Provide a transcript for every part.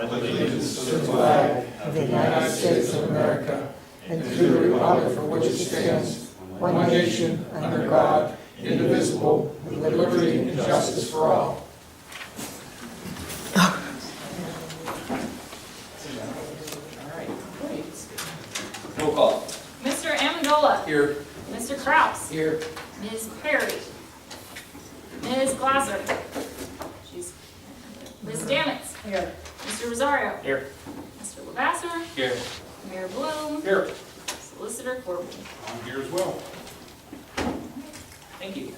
pledge allegiance to the flag of the United States of America and to the republic for which it stands, one nation, under God, indivisible, with liberty and justice for all. Roll call. Mr. Amendola. Here. Mr. Kraus. Here. Ms. Perry. Ms. Glasser. Ms. Stamets. Here. Mr. Rosario. Here. Mr. Lavasser. Here. Mayor Bloom. Here. Solicitor Corbin. I'm here as well. Thank you.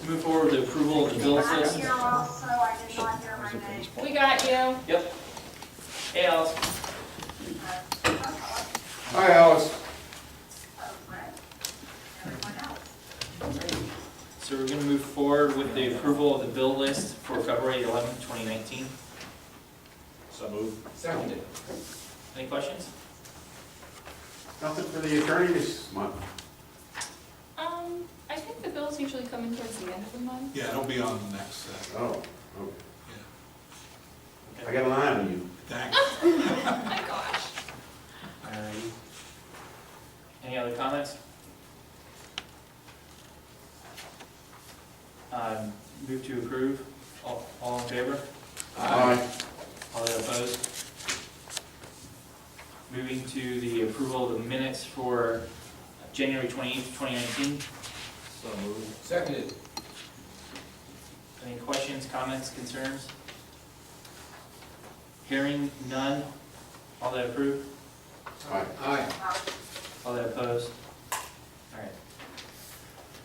Move forward with the approval of the bills I'm list. here also, I did not hear my name. We got you. Yep. Hey, Alice. Hi, Alice. Everyone else. So we're going to move forward with the approval of the bill list for February 11th, 2019. So moved. Seconded. Any questions? Nothing for the attorney this month. I think the bills usually come in towards the end of the month. Yeah, it'll be on the next set. Oh, okay. Yeah. I got an eye on you. Thanks. Oh my gosh. Alrighty. Any other comments? Move to approve. All in favor? Aye. All opposed? Moving to the approval of the minutes for January 28th, 2019. So moved. Seconded. Any questions, comments, concerns? Hearing none. All that approve? Aye. Aye. All that opposed? All right.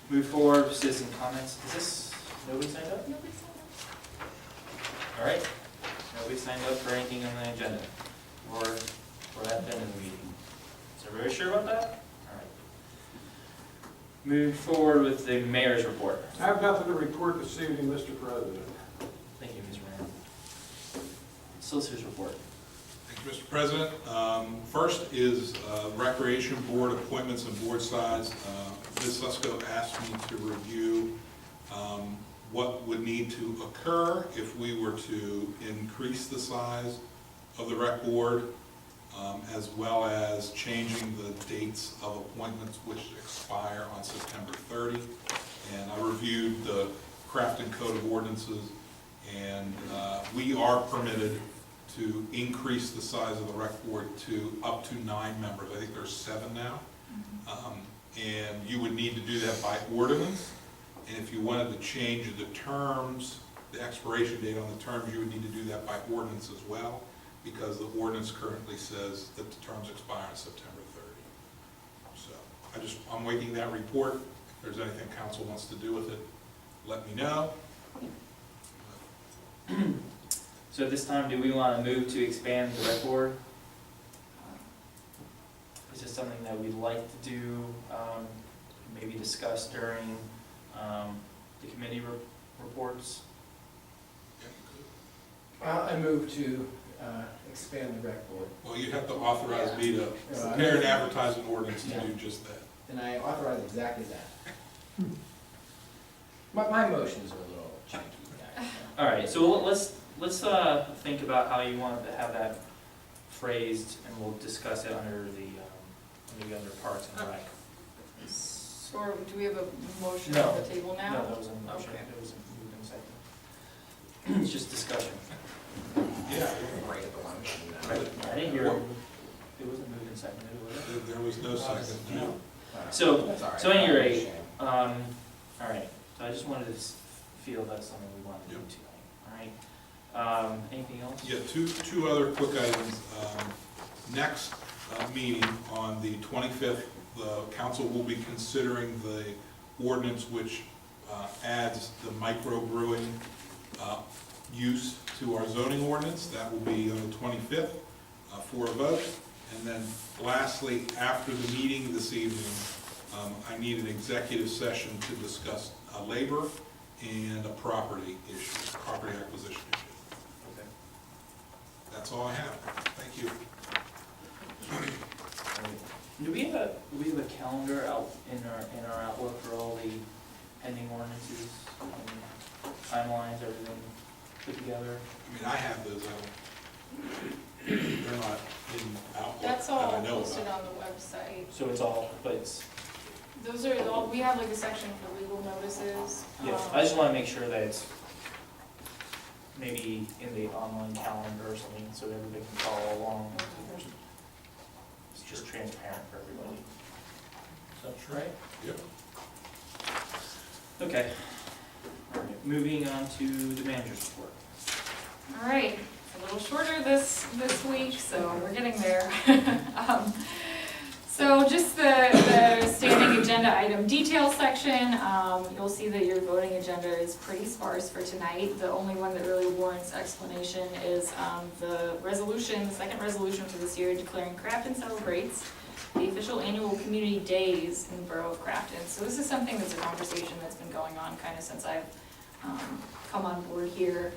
Move forward with citizen comments. Is this, nobody signed up? Nobody signed up. All right. Nobody signed up for anything on the agenda or at the end of the meeting. Is everybody sure about that? All right. Move forward with the mayor's report. I have nothing to report this evening, Mr. President. Thank you, Mr. Mayor. Solicitor's report. Thank you, Mr. President. First is Recreation Board appointments and board size. Ms. Lesko asked me to review what would need to occur if we were to increase the size of the rec board, as well as changing the dates of appointments which expire on September 30. And I reviewed the Crafton Code of Ordinances, and we are permitted to increase the size of the rec board to up to 9 members. I think there's 7 now. And you would need to do that by ordinance. And if you wanted to change the terms, the expiration date on the terms, you would need to do that by ordinance as well, because the ordinance currently says that the terms expire on September 30. So I'm waiting that report. If there's anything council wants to do with it, let me know. So at this time, do we want to move to expand the rec board? Is this something that we'd like to do, maybe discuss during the committee reports? I move to expand the rec board. Well, you'd have to authorize me to prepare and advertise an ordinance to do just that. And I authorize exactly that. My motions are a little chunky. All right, so let's think about how you want to have that phrased, and we'll discuss it under the maybe under Parks and Rec. So do we have a motion No. on the table now? No, that was a motion. Okay. It was a moved and seconded. It's just discussion. Yeah. I didn't hear it wasn't moved and seconded, was it? There was no second. No. So at any rate, all right. So I just wanted to feel that's something we wanted to do tonight. All right. Anything else? Yeah, two other quick items. Next meeting on the 25th, the council will be considering the ordinance which adds the microbrewing use to our zoning ordinance. That will be on the 25th for a vote. And then lastly, after the meeting this evening, I need an executive session to discuss labor and a property issue, property acquisition issue. Okay. That's all I have. Thank you. Do we have a calendar out in our outlook for all the pending ordinances, and timelines, everything put together? I mean, I have those. They're not in Outlook That's that I all know posted about. on the website. So it's all, but it's, Those are all, we have like a section for legal notices. yeah, I just wanna make sure that it's maybe in the online calendar or something, so everybody can follow along. It's just transparent for everybody. Is that right? Yep. Okay. All right, moving on to the manager's report. All right, it's a little shorter this week, so we're getting there. So just the standing agenda item detail section, you'll see that your voting agenda is pretty sparse for tonight. The only one that really warrants explanation is the resolution, the second resolution for this year declaring Crafton celebrates the official annual community days in the Borough of Crafton. So this is something that's a conversation that's been going on kind of since I've come on board here,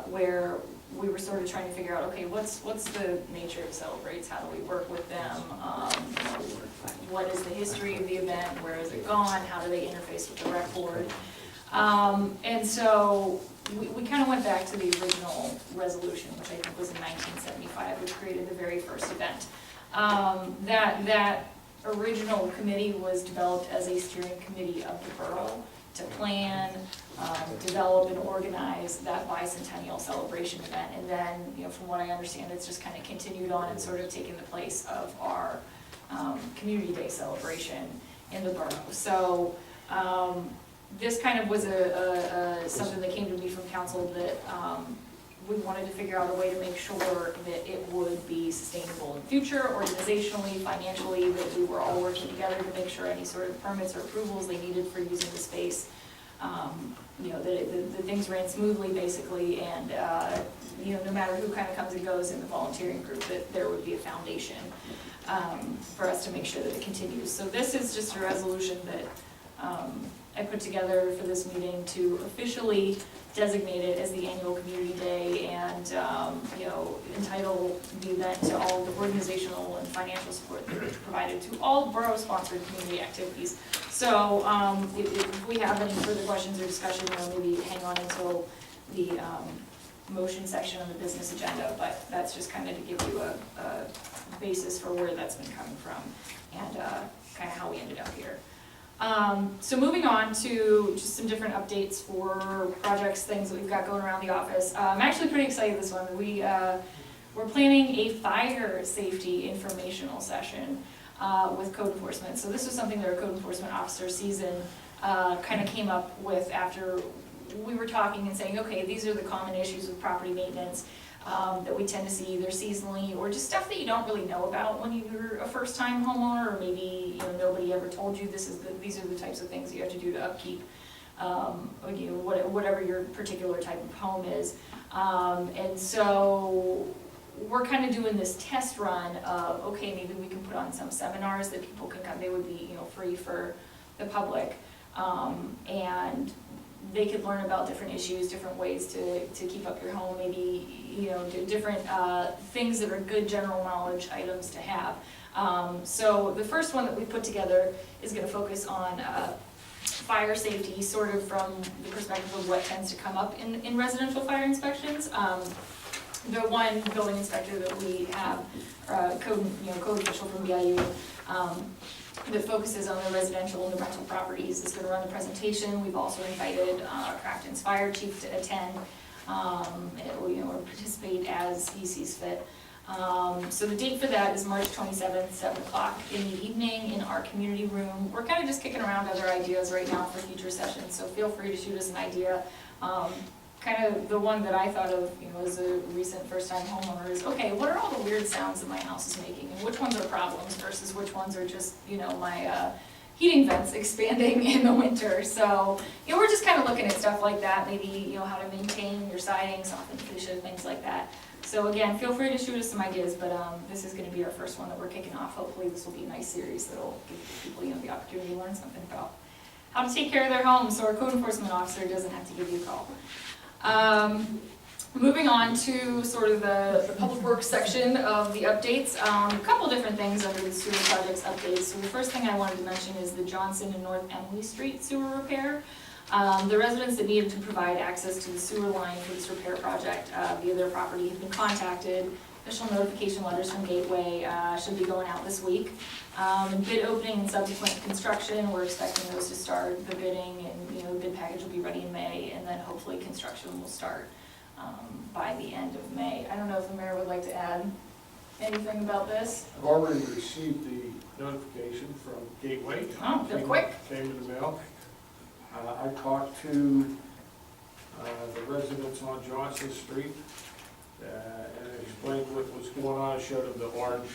where we were sort of trying to figure out, okay, what's the nature of Celebrates? How do we work with them? What is the history of the event? Where has it gone? How do they interface with the rec board? And so we kind of went back to the original resolution, which I think was in 1975, which created the very first event. That original committee was developed as a steering committee of the borough to plan, develop and organize that bicentennial celebration event. And then, from what I understand, it's just kind of continued on and sort of taken the place of our Community Day celebration in the borough. So this kind of was something that came to me from council that we wanted to figure out a way to make sure that it would be sustainable in the future, organizationally, financially, that we were all working together to make sure any sort of permits or approvals they needed for using the space, that things ran smoothly basically, and no matter who kind of comes and goes in the volunteering group, that there would be a foundation for us to make sure that it continues. So this is just a resolution that I put together for this meeting to officially designate it as the annual community day and, entitle the event to all the organizational and financial support that is provided to all borough-sponsored community activities. So if we have any further questions or discussion, maybe hang on until the motion section of the business agenda, but that's just kind of to give you a basis for where that's been coming from and kind of how we ended up here. So moving on to just some different updates for projects, things that we've got going around the office. I'm actually pretty excited this one. We're planning a fire safety informational session with code enforcement. So this was something that our code enforcement officer season kind of came up with after we were talking and saying, okay, these are the common issues with property maintenance that we tend to see either seasonally or just stuff that you don't really know about when you're a first-time homeowner, or maybe nobody ever told you these are the types of things you have to do to upkeep whatever your particular type of home is. And so we're kind of doing this test run of, okay, maybe we can put on some seminars that people can come, they would be free for the public, and they could learn about different issues, different ways to keep up your home, maybe different things that are good general knowledge items to have. So the first one that we put together is going to focus on fire safety, sort of from the perspective of what tends to come up in residential fire inspections. The one building inspector that we have, code official from BIU, that focuses on the residential and the rental properties is going to run the presentation. We've also invited Crafton's fire chief to attend or participate as he sees fit. So the date for that is March 27th, 7 o'clock in the evening in our community room. We're kind of just kicking around other ideas right now for future sessions, so feel free to shoot us an idea. Kind of the one that I thought of, as a recent first-time homeowner is, okay, what are all the weird sounds that my house is making, and which ones are problems versus which ones are just, my heating vents expanding in the winter. So, we're just kind of looking at stuff like that, maybe, how to maintain your siding, soften fascia, things like that. So again, feel free to shoot us some ideas, but this is going to be our first one that we're kicking off. Hopefully this will be a nice series that will give people, the opportunity to learn something about how to take care of their homes, so our code enforcement officer doesn't have to give you a call. Moving on to sort of the public works section of the updates, a couple different things under the sewer projects updates. So the first thing I wanted to mention is the Johnson and North Emily Street sewer repair. The residents that needed to provide access to the sewer line for this repair project via their property have been contacted. Official notification letters from Gateway should be going out this week. And bid opening and subsequent construction, we're expecting those to start, the bidding, and, the bid package will be ready in May, and then hopefully construction will start by the end of May. I don't know if the mayor would like to add anything about this? I've already received the notification from Gateway. Oh, they're quick. Came in the mail. I talked to the residents on Johnson Street and explained what was going on. I showed them the orange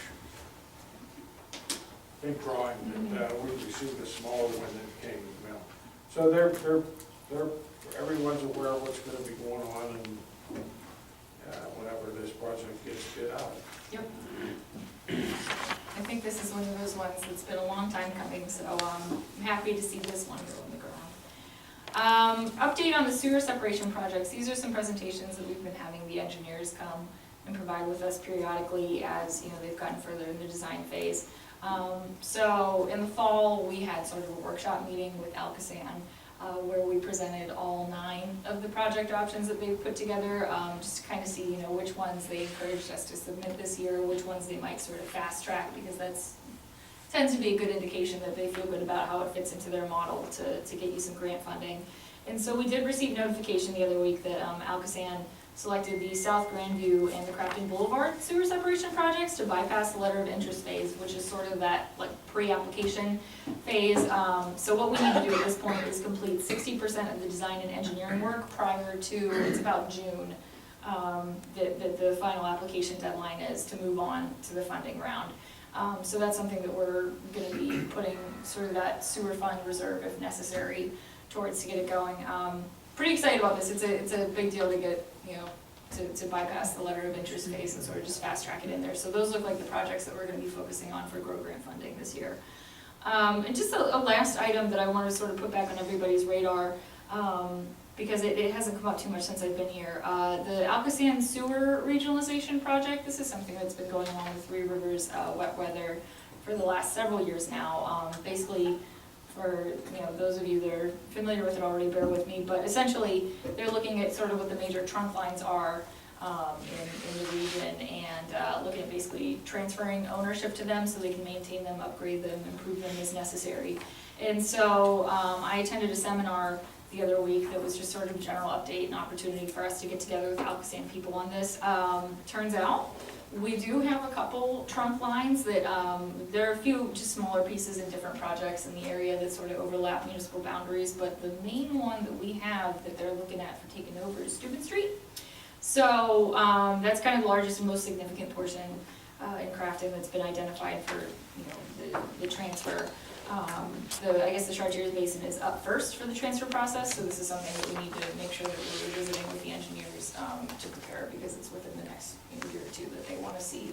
big drawing that we received, a smaller one that came in the mail. So they're everyone's aware of what's going to be going on, and whenever this project gets bid out. Yep. I think this is one of those ones that's been a long time coming, so I'm happy to see this one go in the ground. Update on the sewer separation projects. These are some presentations that we've been having the engineers come and provide with us periodically as they've gotten further in the design phase. So in the fall, we had sort of a workshop meeting with Alcosan where we presented all 9 of the project options that they've put together, just to kind of see, which ones they encouraged us to submit this year, which ones they might sort of fast track, because that's tends to be a good indication that they feel good about how it fits into their model to get you some grant funding. And so we did receive notification the other week that Alcosan selected the South Grandview and the Crafton Boulevard sewer separation projects to bypass the letter of interest phase, which is sort of that pre-application phase. So what we need to do at this point is complete 60% of the design and engineering work prior to, it's about June, that the final application deadline is to move on to the funding round. So that's something that we're going to be putting sort of that sewer fund reserve, if necessary, towards to get it going. Pretty excited about this. It's a big deal to get, to bypass the letter of interest phase and sort of just fast track it in there. So those look like the projects that we're going to be focusing on for GROW grant funding this year. And just a last item that I want to sort of put back on everybody's radar, because it hasn't come up too much since I've been here. The Alcosan Sewer Regionalization Project, this is something that's been going along with Three Rivers Wet Weather for the last several years now. Basically, for those of you that are familiar with it already, bear with me, but essentially they're looking at sort of what the major trunk lines are in the region, and looking at basically transferring ownership to them so they can maintain them, upgrade them, improve them as necessary. And so I attended a seminar the other week that was just sort of a general update and opportunity for us to get together with Alcosan people on this. Turns out we do have a couple trunk lines that, there are a few just smaller pieces in different projects in the area that sort of overlap municipal boundaries, but the main one that we have that they're looking at for taking over is Steuben Street. So that's kind of the largest and most significant portion in Crafton that's been identified for the transfer. I guess the Chartiers Basin is up first for the transfer process, so this is something that we need to make sure that we're revisiting with the engineers to prepare, because it's within the next year or two that they want to see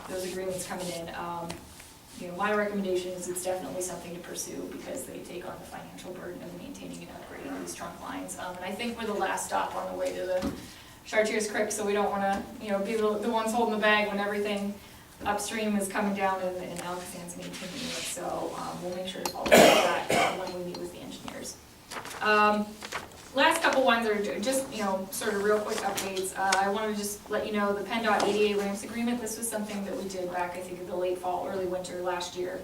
those agreements coming in. My recommendation is it's definitely something to pursue, because they take on the financial burden of maintaining and upgrading these trunk lines. And I think we're the last stop on the way to the Chartiers Creek, so we don't want to be the ones holding the bag when everything upstream is coming down and Alcosan's maintaining it, so we'll make sure to follow that when we meet with the engineers. Last couple ones are just, sort of real quick updates. I want to just let you know the PennDOT ADA ramps agreement. This was something that we did back, I think, in the late fall, early winter last year,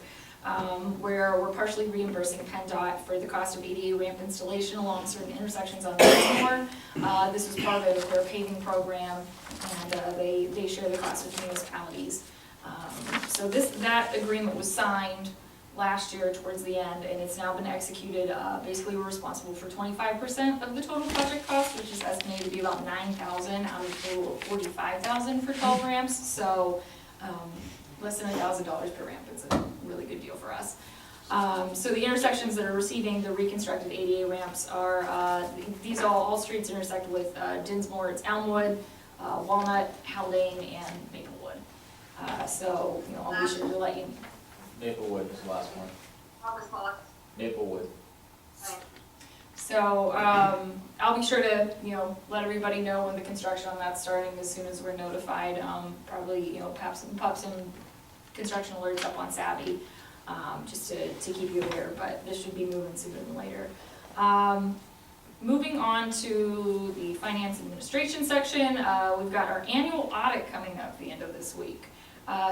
where we're partially reimbursing PennDOT for the cost of ADA ramp installation along certain intersections on Baltimore. This was part of their paving program, and they share the cost with municipalities. So that agreement was signed last year towards the end, and it's now been executed. Basically, we're responsible for 25% of the total project cost, which is estimated to be about $9,000 out of a total of $45,000 for 12 ramps. So less than $1,000 per ramp. It's a really good deal for us. So the intersections that are receiving the reconstructed ADA ramps are these all streets intersect with Dinsmore. It's Elmwood, Walnut, Haldane, and Maplewood. So I'll be sure to let you. Maplewood is the last one. What was what? Maplewood. So I'll be sure to let everybody know when the construction on that's starting as soon as we're notified. Probably pop some construction alerts up on Savvy just to keep you aware. But this should be moving sooner than later. Moving on to the finance administration section, we've got our annual audit coming up at the end of this week.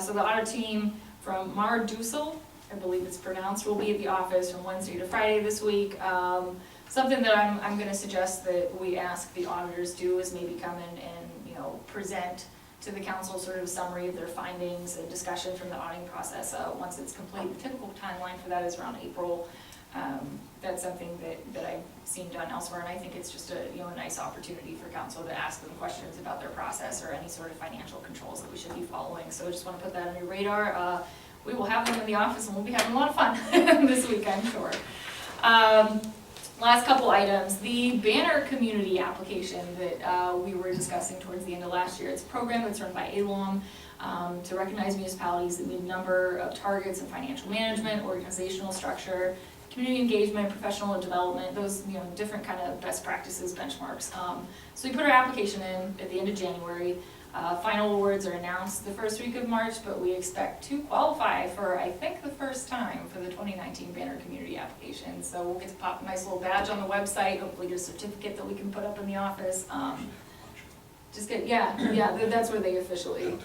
So the audit team from Mar Dussel, I believe it's pronounced, will be at the office from Wednesday to Friday this week. Something that I'm gonna suggest that we ask the auditors do is maybe come in and, present to the council sort of a summary of their findings and discussion from the auditing process, once it's complete. The typical timeline for that is around April. That's something that I've seen done elsewhere, and I think it's just a nice opportunity for council to ask them questions about their process or any sort of financial controls that we should be following. So I just want to put that on your radar. We will have them in the office, and we'll be having a lot of fun this week, I'm sure. Last couple items, the banner community application that we were discussing towards the end of last year. It's a program that's run by ALOM to recognize municipalities that meet a number of targets in financial management, organizational structure, community engagement, professional development, those different kind of best practices, benchmarks. So we put our application in at the end of January. Final awards are announced the first week of March, but we expect to qualify for, I think, the first time for the 2019 banner community application. So we'll get to pop a nice little badge on the website, hopefully get a certificate that we can put up in the office. Just get, that's where they officially,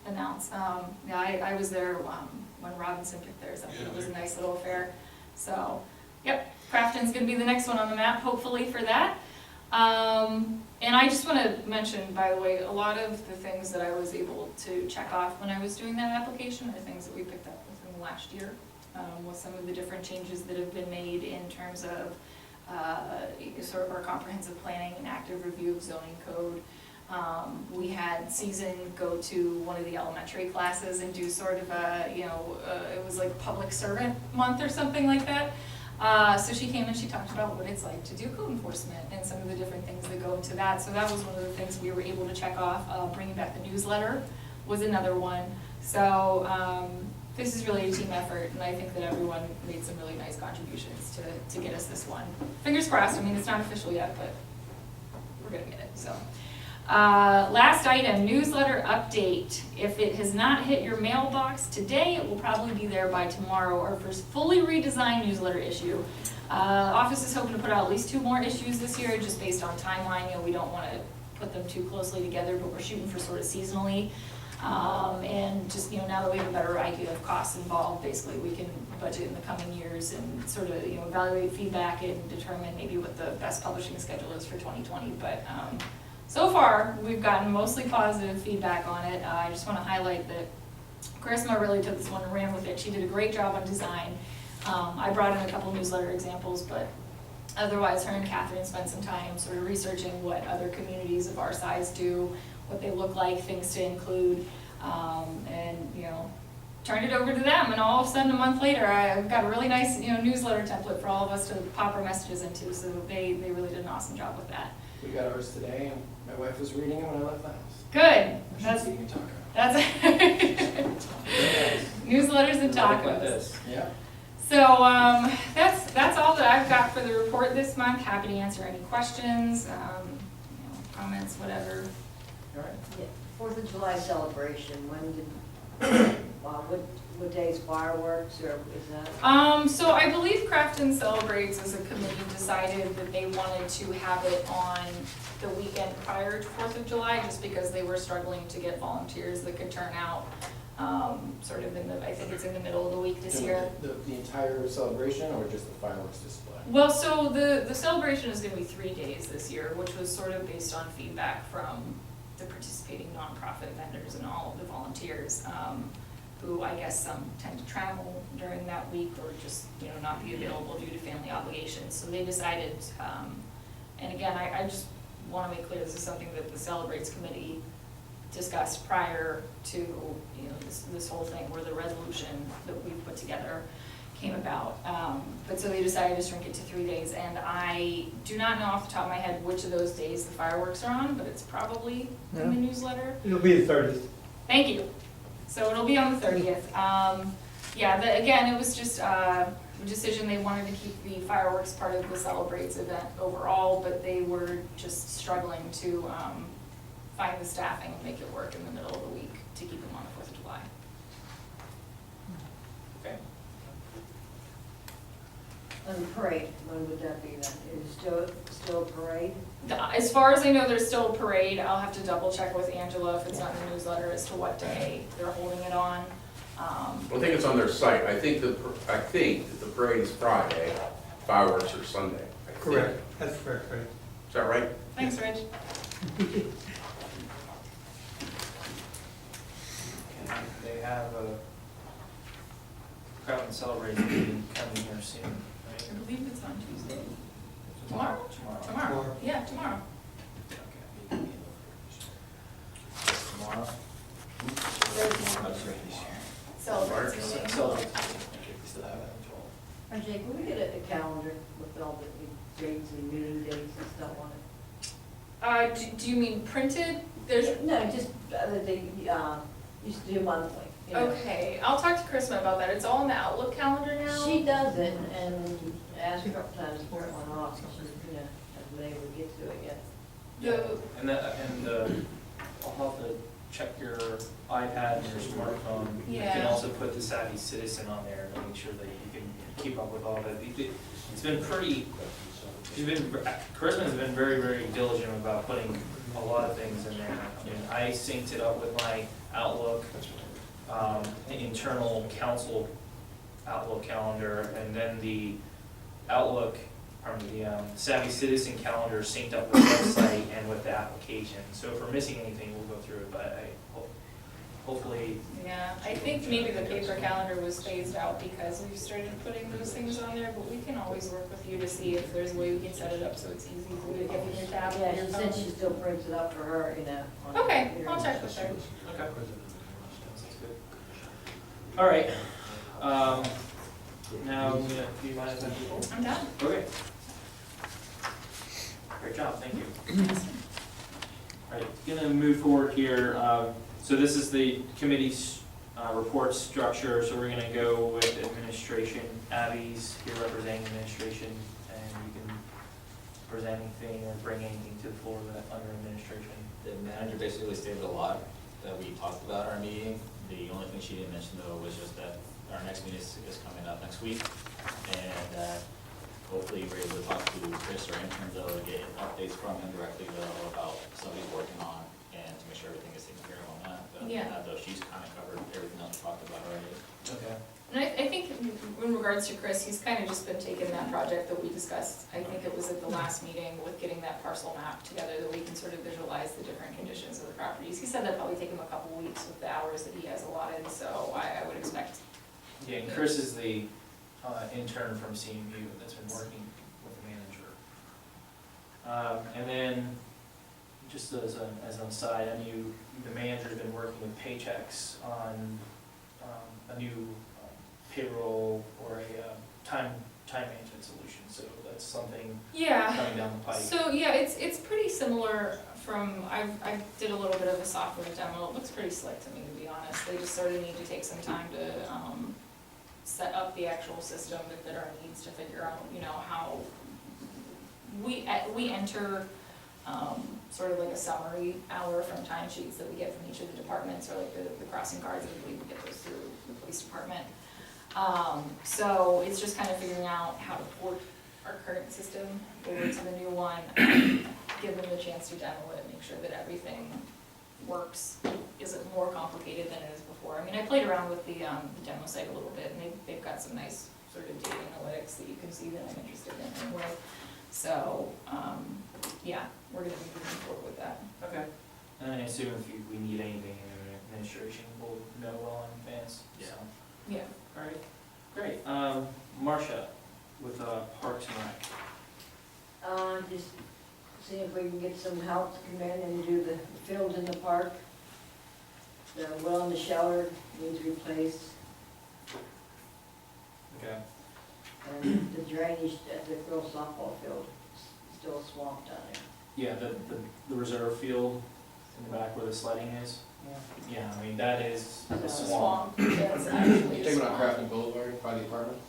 announce. I was there when Robinson picked theirs up. It was a nice little affair. So, yep, Crafton's gonna be the next one on the map, hopefully, for that. And I just want to mention, by the way, a lot of the things that I was able to check off when I was doing that application are things that we picked up within the last year, with some of the different changes that have been made in terms of sort of our comprehensive planning and active review of zoning code. We had Season go to one of the elementary classes and do sort of it was like public servant month or something like that. So she came and she talked about what it's like to do code enforcement and some of the different things that go into that. So that was one of the things we were able to check off. Bringing back the newsletter was another one. So this is really a team effort, and I think that everyone made some really nice contributions to get us this one. Fingers crossed. I mean, it's not official yet, but we're gonna get it. So. Last item, newsletter update. If it has not hit your mailbox today, it will probably be there by tomorrow. Our first fully redesigned newsletter issue. Office is hoping to put out at least 2 more issues this year, just based on timeline. We don't want to put them too closely together, but we're shooting for sort of seasonally. And just now that we have a better idea of costs involved, basically we can budget in the coming years and sort of evaluate feedback and determine maybe what the best publishing schedule is for 2020. But so far, we've gotten mostly positive feedback on it. I just want to highlight that Charisma really took this one and ran with it. She did a great job on design. I brought in a couple newsletter examples, but otherwise her and Catherine spent some time sort of researching what other communities of our size do, what they look like, things to include, and turned it over to them. And all of a sudden, a month later, I've got a really nice newsletter template for all of us to pop our messages into. So they really did an awesome job with that. We got ours today, and my wife was reading it when I left the house. Good. She's eating tacos. That's newsletters and Like tacos. this. Yeah. So that's all that I've got for the report this month. Happy to answer any questions, comments, whatever. All right. Yeah, 4th of July celebration, when did, what day's fireworks, or is that? So I believe Crafton Celebrates as a committee decided that they wanted to have it on the weekend prior to 4th of July, just because they were struggling to get volunteers that could turn out, sort of I think it's in the middle of the week this year. The entire celebration, or just the fireworks display? Well, so the celebration is gonna be 3 days this year, which was sort of based on feedback from the participating nonprofit vendors and all of the volunteers, who I guess some tend to travel during that week or just, not be available due to family obligations. So they decided, and again, I just wanna make clear, this is something that the Celebrates Committee discussed prior to, this whole thing, where the resolution that we've put together came about. But so they decided to shrink it to 3 days, and I do not know off the top of my head which of those days the fireworks are on, but it's probably in the newsletter. It'll be the 30th. Thank you. So it'll be on the 30th. Again, it was just a decision. They wanted to keep the fireworks part of the Celebrates event overall, but they were just struggling to find the staffing and make it work in the middle of the week to keep them on the 4th of July. Okay. And the parade, when would that be then? Is it still a parade? As far as I know, there's still a parade. I'll have to double check with Angela if it's not in the newsletter as to what day they're holding it on. I think it's on their site. I think that the parade is Friday, fireworks are Sunday. I think. Correct, that's correct, right? Is that right? Thanks, Rich. They have a Crafton celebration meeting coming here soon, I right? believe it's on Tuesday. Tomorrow? Tomorrow. Tomorrow, yeah, tomorrow. Okay. Tomorrow? Celebrate. Still have that control. RJ, can we get a calendar with all the dates and meeting dates and stuff on it? Do you mean printed? There's, No, just, they, used to do monthly, you know. okay, I'll talk to Kristen about that. It's all in the Outlook calendar now. She does it, and asked her a couple times to turn it on off, so she's, hasn't been able to get to it yet. The- And I'll have to check your iPad and your smartphone. You can Yeah. also put the Savvy Citizen on there to make sure that you can keep up with all of it. It's been pretty, Charisma has been very, very diligent about putting a lot of things in there. And I synced it up with my Outlook, internal council Outlook calendar, and then the Outlook, the Savvy Citizen calendar synced up with the website and with the application. So if we're missing anything, we'll go through it, but hopefully. Yeah, I think maybe the paper calendar was phased out because we started putting those things on there, but we can always work with you to see if there's a way we can set it up so it's easy for you to get in your tab. Yeah, or your she phone. said she still prints it up for her, on the Okay, computer. I'll check with her. Okay. Sounds good. All right. Now, do you mind if I do? I'm done. Okay. Great job, thank you. All right, gonna move forward here. So this is the committee's report structure, so we're gonna go with administration. Abby's here representing administration, and you can present anything or bring anything to the floor that under administration. The manager basically stated a lot that we talked about at our meeting. The only thing she didn't mention though was just that our next meeting is coming up next week. And hopefully we're able to talk to Chris or interns though to get updates from him directly though about something he's working on and to make sure everything is taken care of on that. But Yeah. though she's kind of covered everything else we talked about already. Okay. And I think in regards to Chris, he's kind of just been taking that project that we discussed, I think it was at the last meeting, with getting that parcel map together, that we can sort of visualize the different conditions of the properties. He said that'd probably take him a couple weeks with the hours that he has allotted, so I would expect. Yeah, and Chris is the intern from CMU that's been working with the manager. And then, just as an aside, I knew the manager's been working with Paychex on a new payroll or a time management solution, so that's something Yeah. coming down the pipe. So, yeah, it's pretty similar from, I did a little bit of a software demo, it looks pretty slick to me, to be honest. They just sort of need to take some time to, set up the actual system that fit our needs, to figure out, how we enter, sort of like a summary hour from timesheets that we get from each of the departments, or like the crossing guards, I believe we get those through the police department. So it's just kind of figuring out how to port our current system over to the new one, give them the chance to demo it, make sure that everything works, isn't more complicated than it is before. I mean, I played around with the demo site a little bit, and they've got some nice sort of data analytics that you can see that I'm interested in anyway. So, yeah, we're gonna be moving forward with that. Okay. And I assume if we need anything in administration, we'll know well in advance. Yeah. So. Yeah. All right, great. Marcia with Parks and Rec. Just see if we can get some help to come in and do the fields in the park. The well in the shelter needs replaced, Okay. and the drainage at the girls softball field is still swamped down there. Yeah, the reserve field in the back where the sledding is. Yeah, I mean, that is a So- swamp. That's actually You a taking on swamp. Crafton Boulevard by the apartments?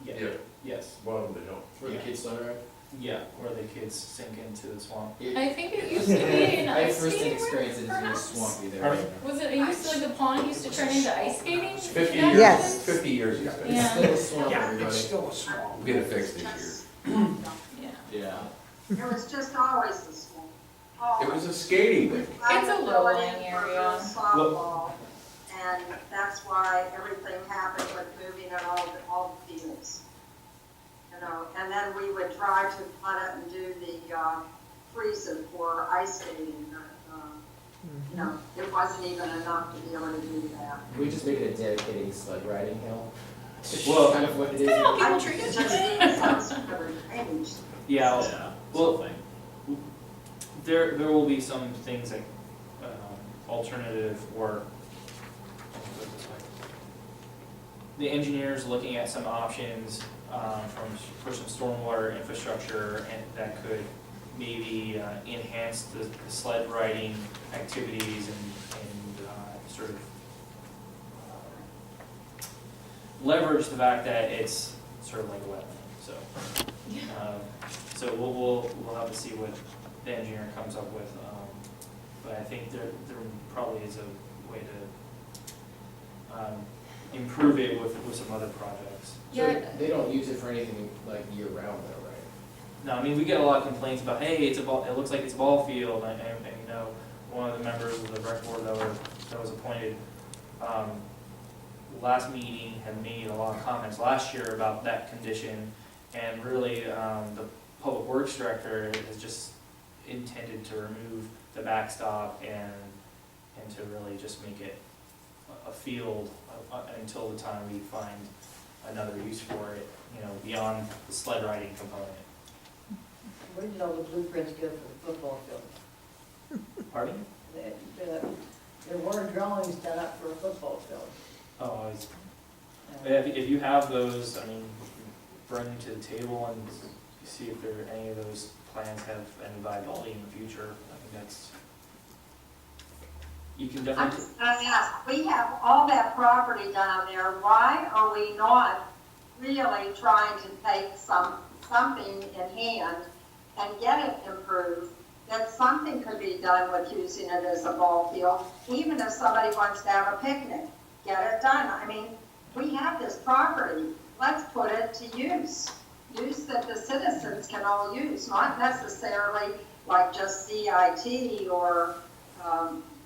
Yeah. Yeah. Yes. Well, they don't. Where the Yeah. kids sled ride? Yeah, where the kids sink into the swamp. I think it used to be an I had ice firsthand skating experience rink, that it's really perhaps? swampy there. Pardon? Was it used to, like, the pond used to turn into ice skating? 50 Did that years, Yes. 50 years it's been. It's Yeah. still a swamp, Yeah, everybody. it's still a small. We'll get it fixed this year. Yeah. Yeah. It was just always the school. It was a skating rink. It's a low-lying area. Softball, and that's why everything happened with moving it all the fields. You know, and then we would try to cut it and do the, freeze it for ice skating, but, you know, it wasn't even enough to be able to do that. Can we just make it a dedicated sled riding hill? Well- Kind of what it is. Kinda how people I treat just it. need some sort of change. Yeah, Yeah, well, something. there will be some things like, alternative or, put it this way. The engineer's looking at some options, for some stormwater infrastructure and that could maybe, enhance the sled riding activities and sort of leverage the fact that it's sort of like a wetland, so. So we'll have to see what the engineer comes up with, but I think there probably is a way to, improve it with some other projects. So Yeah. they don't use it for anything like year round though, right? No, I mean, we get a lot of complaints about, hey, it looks like it's a ball field, and you know, one of the members of the rec board that was appointed, last meeting had made a lot of comments last year about that condition, and really, the public works director has just intended to remove the backstop and to really just make it a field until the time we find another use for it, you know, beyond the sled riding component. Where did all the blueprints go for the football field? Pardon? There were drawings done up for a football field. Oh, if you have those, I mean, bring them to the table and see if any of those plans have any viability in the future. I think that's, you can I'm definitely, just gonna ask, we have all that property down there, why are we not really trying to take something in hand and get it improved? That something could be done with using it as a ball field, even if somebody wants to have a picnic, get it done. I mean, we have this property, let's put it to use that the citizens can all use, not necessarily like just CIT or,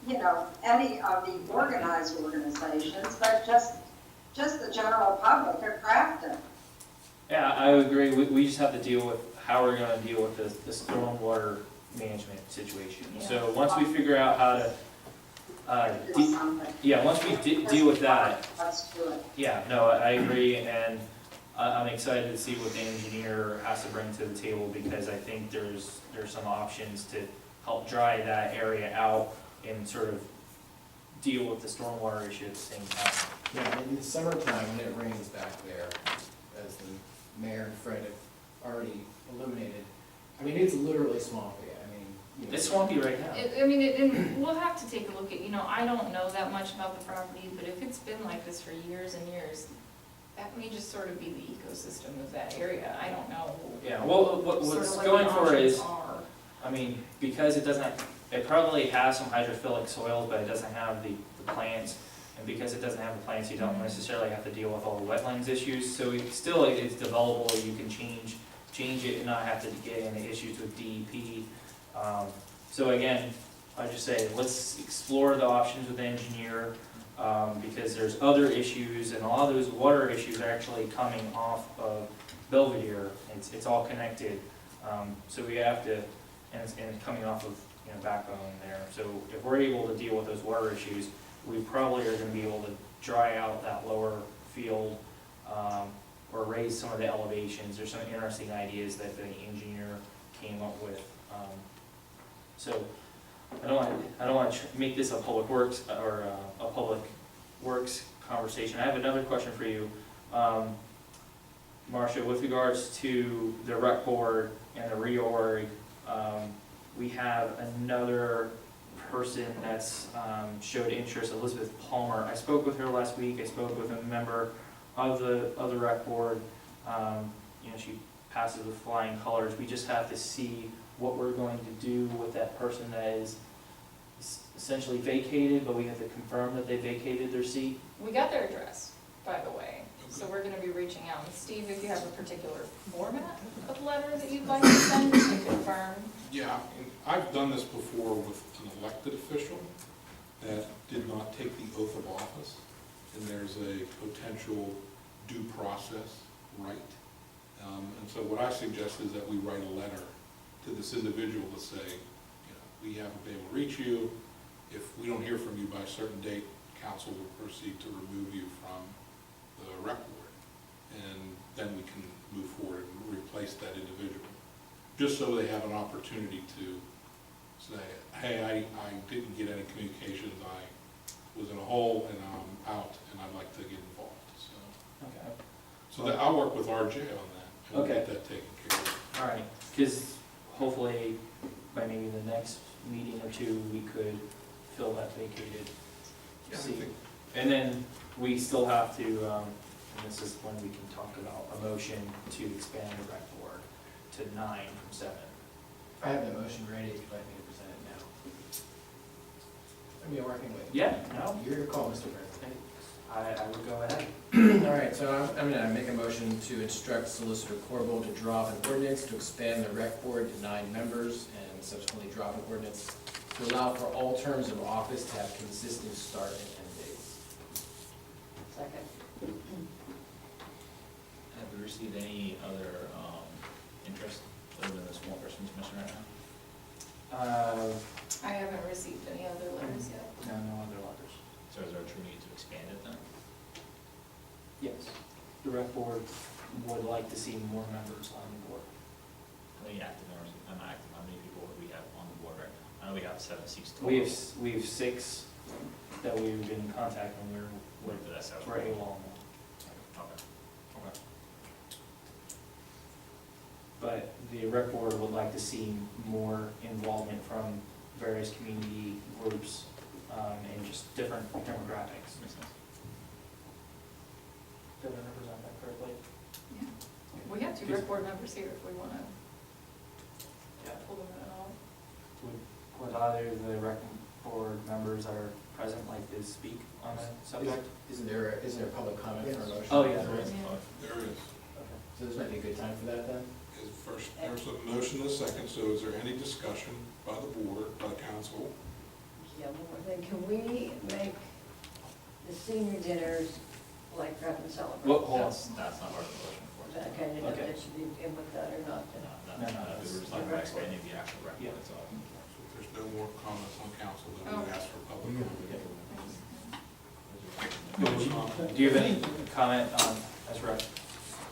you know, any of the organized organizations, but just the general public at Crafton. yeah, I would agree. We just have to deal with how we're gonna deal with the stormwater management situation. So once we figure out how to, Do something. yeah, once we deal with that, Let's do it. yeah, no, I agree, and I'm excited to see what the engineer has to bring to the table, because I think there's some options to help dry that area out and sort of deal with the stormwater issue at the same time. Yeah, in the summertime when it rains back there, as the mayor and Fred have already illuminated, I mean, it's literally swampy. I mean, you know. It's swampy right now. And we'll have to take a look at, you know, I don't know that much about the property, but if it's been like this for years and years, that may just sort of be the ecosystem of that area. I don't know. Yeah, well, sort what's of like going the for options is, are. I mean, because it probably has some hydrophilic soils, but it doesn't have the plants. And because it doesn't have the plants, you don't necessarily have to deal with all the wetlands issues. So it's developable, you can change it and not have to get into issues with DEP. So again, I just say, let's explore the options with the engineer, because there's other issues, and a lot of those water issues are actually coming off of Belvedere. It's all connected. So we have to, and it's coming off of, you know, backbone there. So if we're able to deal with those water issues, we probably are gonna be able to dry out that lower field, or raise some of the elevations. There's some interesting ideas that the engineer came up with. So I don't want to make this a public works or a public works conversation. I have another question for you, Marcia, with regards to the rec board and the reorg. We have another person that's showed interest, Elizabeth Palmer. I spoke with her last week. I spoke with a member of the rec board. You know, she passes with flying colors. We just have to see what we're going to do with that person that is essentially vacated, but we have to confirm that they vacated their seat. We got their address, by the way, so we're gonna be reaching out. And Steve, if you have a particular format of letter that you'd like to send to confirm. Yeah, and I've done this before with an elected official that did not take the oath of office, and there's a potential due process right. And so what I suggest is that we write a letter to this individual to say, you know, we haven't been able to reach you. If we don't hear from you by a certain date, council will proceed to remove you from the rec board. And then we can move forward and replace that individual. Just so they have an opportunity to say, hey, I didn't get any communications, I was in a hole and I'm out and I'd like to get involved, so. Okay. So that, I'll work with RJ on that, and we'll Okay. get that taken care of. All right, because hopefully by maybe the next meeting or two, we could fill that vacated Yeah, I seat. think- And then we still have to, and this is when we can talk about a motion to expand the rec board to 9 from 7. I have the motion ready, if you'd like me to present it now. I mean, working with you. Yeah, no, Your call, Mr. President. I would go ahead. All right, so I'm gonna make a motion to instruct Solicitor Corbel to draw up an ordinance to expand the rec board to 9 members and subsequently draw up an ordinance to allow for all terms of office to have consistent start and end dates. Second. Have we received any other interest other than this one person who's mentioned right now? I haven't received any other letters yet. No other letters. So is there a true need to expand it then? Yes, the rec board would like to see more members on the board. How many active members, I'm active, how many people would we have on the board right now? I know we have 7 seats total. We have 6 that we've been in contact when we're But that's how. for AWOL. Okay. Okay. But the rec board would like to see more involvement from various community groups, and just different demographics. Makes sense. Did I represent that correctly? Yeah. We have 2 rec board members here if we wanna pull them in at all. Would either of the rec board members that are present like to speak on the subject? Isn't there a public comment for a motion? Oh, yeah, There is. Yeah. There is. So this might be a good time for that then? Is first, there's a motion and a second, so is there any discussion by the board, by the council? Yeah, one more thing, can we make the senior dinners like Crafton Celebrate? Well, hold on. That's not part of the motion, unfortunately. Okay, I didn't know if Okay. that should be in with that or not. then. No, No, we're just talking about expanding the actual record, Yeah. that's all. So if there's no more comments on council, then we Oh. ask for public comment. Do you have any comment on, that's right?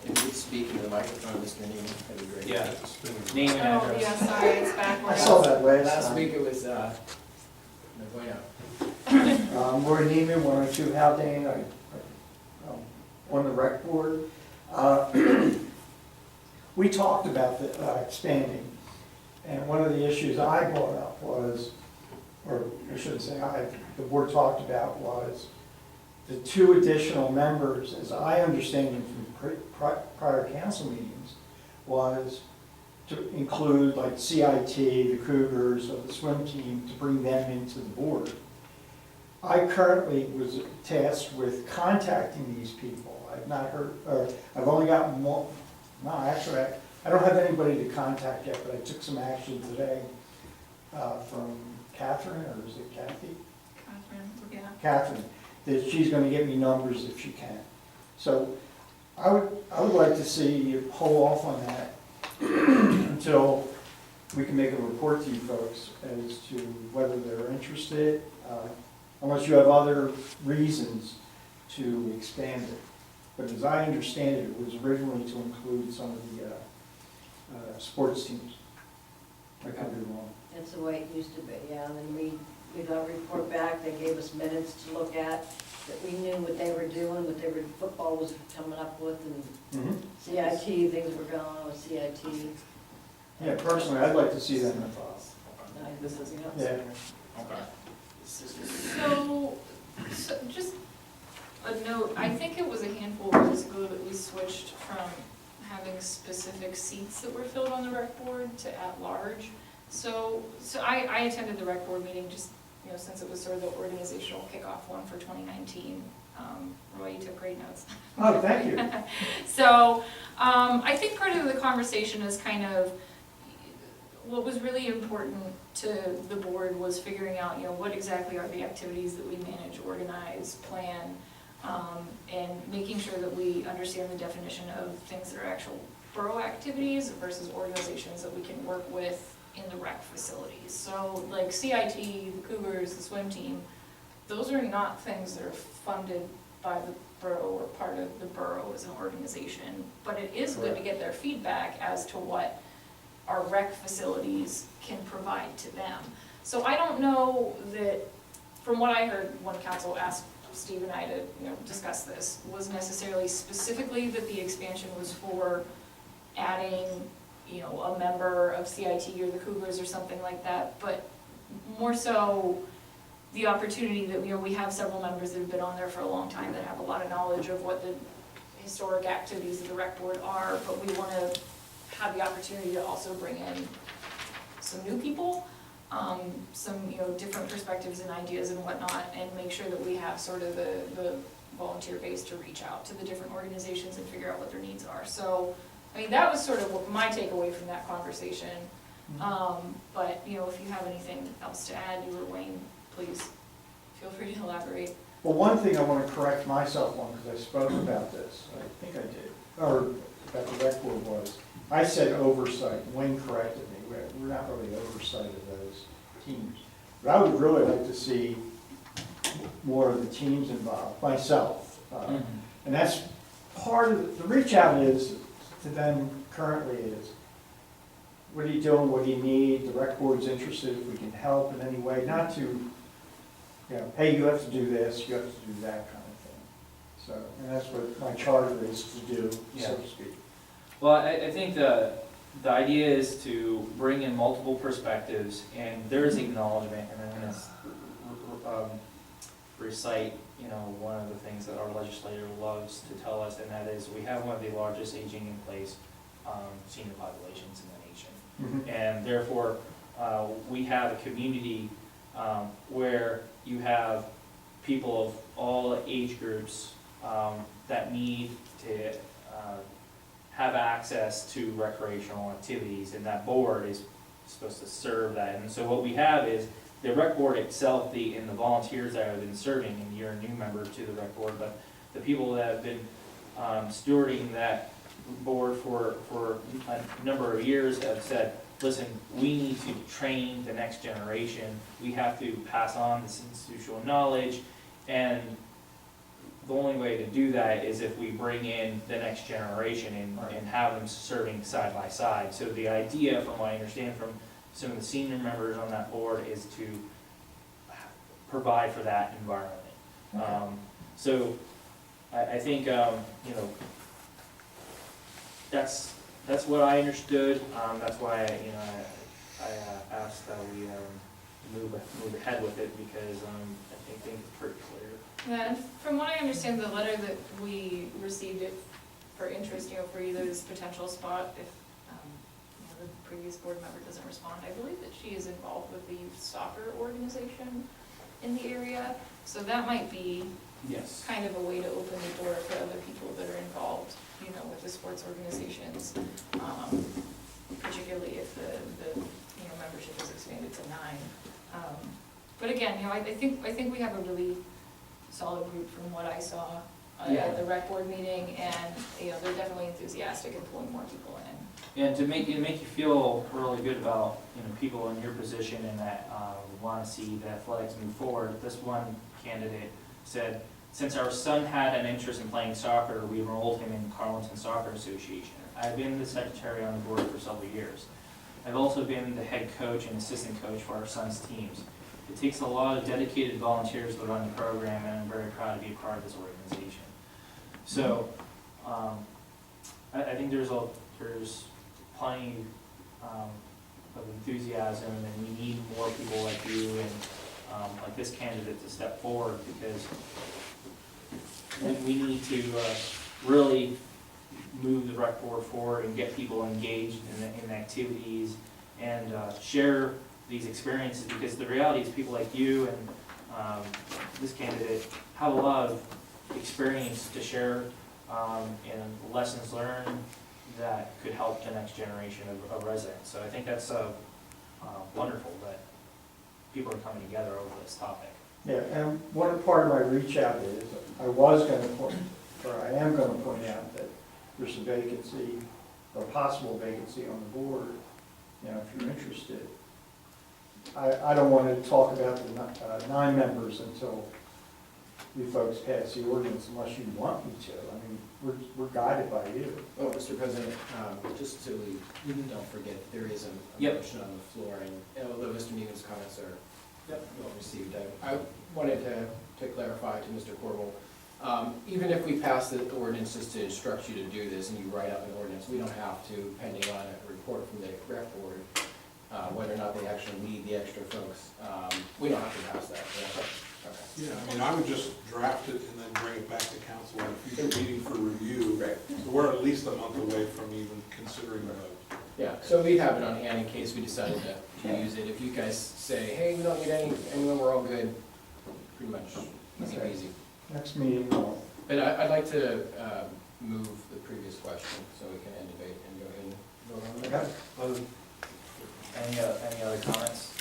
If you could speak in the microphone, Mr. Neiman, that'd be great. Yeah. It's been- Name and Oh, address. yeah, sorry, it's backwards. I saw that last Last time. week it was, no bueno. Roy Neiman, 102 Haldane, on the rec board. We talked about the expanding, and one of the issues I brought up was, or I shouldn't say the board talked about was the 2 additional members, as I understand it from prior council meetings, was to include like CIT, the Cougars, or the swim team, to bring them into the board. I currently was tasked with contacting these people. I've not heard, or I've only gotten one, no, actually, I don't have anybody to contact yet, but I took some action today from Catherine, or is it Kathy? Catherine, yeah. Catherine, that she's gonna get me numbers if she can. So I would like to see you hold off on that until we can make a report to you folks as to whether they're interested, unless you have other reasons to expand it. But as I understand it, it was originally to include some of the sports teams. I could be wrong. That's the way it used to be, yeah, and then we got a report back, they gave us minutes to look at, that we knew what they were doing, football was coming up with, and CIT, things were going on with CIT. Yeah, personally, I'd like to see them involved. This is, Yeah. Okay. So just a note, I think it was a handful of years ago that we switched from having specific seats that were filled on the rec board to at large. So I attended the rec board meeting just, you know, since it was sort of the organizational kickoff one for 2019. Roy, you took great notes. Oh, thank you. So, I think part of the conversation is kind of, what was really important to the board was figuring out, you know, what exactly are the activities that we manage, organize, plan, and making sure that we understand the definition of things that are actual borough activities versus organizations that we can work with in the rec facilities. So like CIT, the Cougars, the swim team, those are not things that are funded by the borough or part of the borough as an organization, but it is good to get their feedback as to what our rec facilities can provide to them. So I don't know that, from what I heard when council asked Steve and I to, you know, discuss this, was necessarily specifically that the expansion was for adding, you know, a member of CIT or the Cougars or something like that, but more so the opportunity that, you know, we have several members that have been on there for a long time that have a lot of knowledge of what the historic activities of the rec board are, but we want to have the opportunity to also bring in some new people, some, you know, different perspectives and ideas and whatnot, and make sure that we have sort of the volunteer base to reach out to the different organizations and figure out what their needs are. So, I mean, that was sort of what my takeaway from that conversation. But, you know, if you have anything else to add, you or Wayne, please feel free to elaborate. Well, one thing I want to correct myself on, because I spoke about this, I think I did, or about the rec board was, I said oversight, Wayne corrected me, we're not really oversight of those teams. But I would really like to see more of the teams involved, myself. And that's part of, the reach out is, to them currently is, what are you doing, what do you need, the rec board's interested if we can help in any way, not to, you know, hey, you have to do this, you have to do that kind of thing. So, and that's what my charter is to do, so to speak. Well, I think the idea is to bring in multiple perspectives, and there is acknowledgement, and I'm gonna recite, you know, one of the things that our legislator loves to tell us, and that is we have one of the largest aging in place senior populations in the nation. And therefore, we have a community where you have people of all age groups that need to have access to recreational activities, and that board is supposed to serve that. And so what we have is the rec board itself, and the volunteers that have been serving, and you're a new member to the rec board, but the people that have been stewarding that board for a number of years have said, listen, we need to train the next generation, we have to pass on this institutional knowledge, and the only way to do that is if we bring in the next generation and have them serving side by side. So the idea, from what I understand from some of the senior members on that board, is to provide for that environment. So I think, you know, that's what I understood. That's why I asked that we move ahead with it, because I think it's pretty clear. Yeah, and from what I understand, the letter that we received it for interest, you know, for either this potential spot, if you know, the previous board member doesn't respond, I believe that she is involved with the youth soccer organization in the area, so that might be Yes. kind of a way to open the door for other people that are involved, you know, with the sports organizations, particularly if the you know, membership is expanded to 9. But again, you know, I think we have a really solid group from what I saw at the rec board meeting, and you know, they're definitely enthusiastic in pulling more people in. And to make you feel really good about, you know, people in your position and that want to see the athletics move forward, this one candidate said, since our son had an interest in playing soccer, we enrolled him in Carleton Soccer Association. I've been the secretary on the board for several years. I've also been the head coach and assistant coach for our son's teams. It takes a lot of dedicated volunteers to run the program, and I'm very proud to be a part of this organization. So I think there's plenty of enthusiasm, and we need more people like you and like this candidate to step forward, because we need to really move the rec board forward and get people engaged in activities and share these experiences, because the reality is people like you and this candidate have a lot of experience to share and lessons learned that could help the next generation of residents. So I think that's wonderful that people are coming together over this topic. Yeah, and one part of my reach out is, I was gonna point, or I am gonna point out that there's a vacancy, or possible vacancy on the board, you know, if you're interested. I don't wanna talk about the 9 members until you folks pass the ordinance, unless you want me to. I mean, we're guided by you. Oh, Mr. President, just so we don't forget, there is a Yep. motion on the floor, and although Mr. Needham's comments are well received, I wanted to clarify to Mr. Corbel, even if we pass the ordinance just to instruct you to do this, and you write up an ordinance, we don't have to, pending on a report from the rec board, whether or not they actually need the extra folks, we don't have to pass that. Okay. Yeah, I mean, I would just draft it and then bring it back to council at a future meeting for review. Right. So we're at least a month away from even considering the vote. Yeah, so we have it on hand in case we decided to use it. If you guys say, hey, we don't need anyone, we're all good, pretty much easy Okay. peasy. Next meeting, I'll But I'd like to move the previous question so we can end debate and go ahead and vote on it. okay. Any other comments?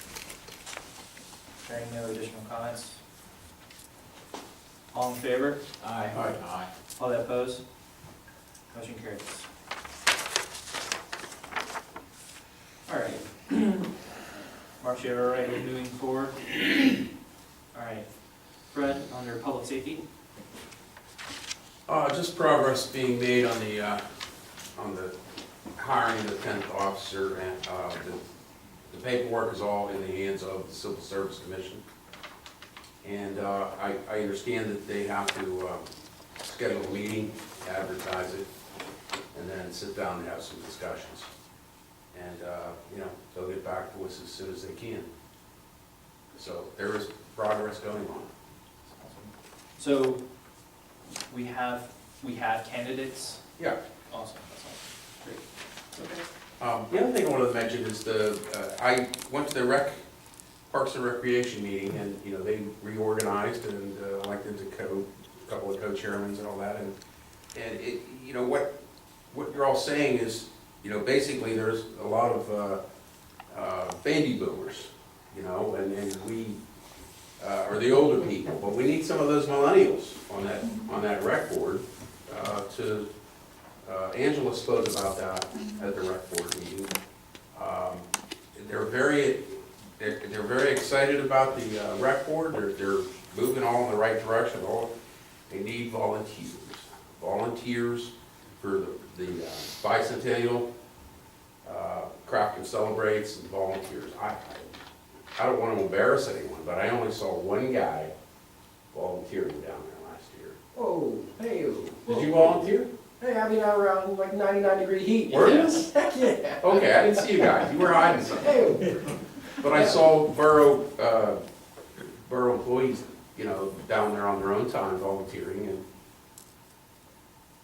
Hearing no additional comments? All in favor? Aye. Aye. All that opposed? Motion carries. All right. Mark, you all right with moving forward? All right. Fred, under public safety? Just progress being made on the hiring of the 10th officer, and the paperwork is all in the hands of the Civil Service Commission. And I understand that they have to schedule a meeting, advertise it, and then sit down and have some discussions. And, you know, they'll get back to us as soon as they can. So there is progress going on. So, we have candidates? Yeah. Awesome, that's awesome. Great. The other thing I wanted to mention is I went to the Parks and Recreation meeting, and, you know, they reorganized and elected a couple of co-chairmans and all that, and it, you know, what you're all saying is, you know, basically there's a lot of baby boomers, you know, and we are the older people, but we need some of those millennials on that rec board to. Angela spoke about that at the rec board meeting. They're very excited about the rec board. They're moving all in the right direction. They need volunteers. Volunteers for the bicentennial. Crafton celebrates and volunteers. I don't want to embarrass anyone, but I only saw one guy volunteering down there last year. Oh, hey. Did you volunteer? Hey, I mean, around like 99-degree heat. Were you? Heck yeah. Okay, I didn't see you guys. You were hiding something. Hey. But I saw borough employees, you know, down there on their own time volunteering, and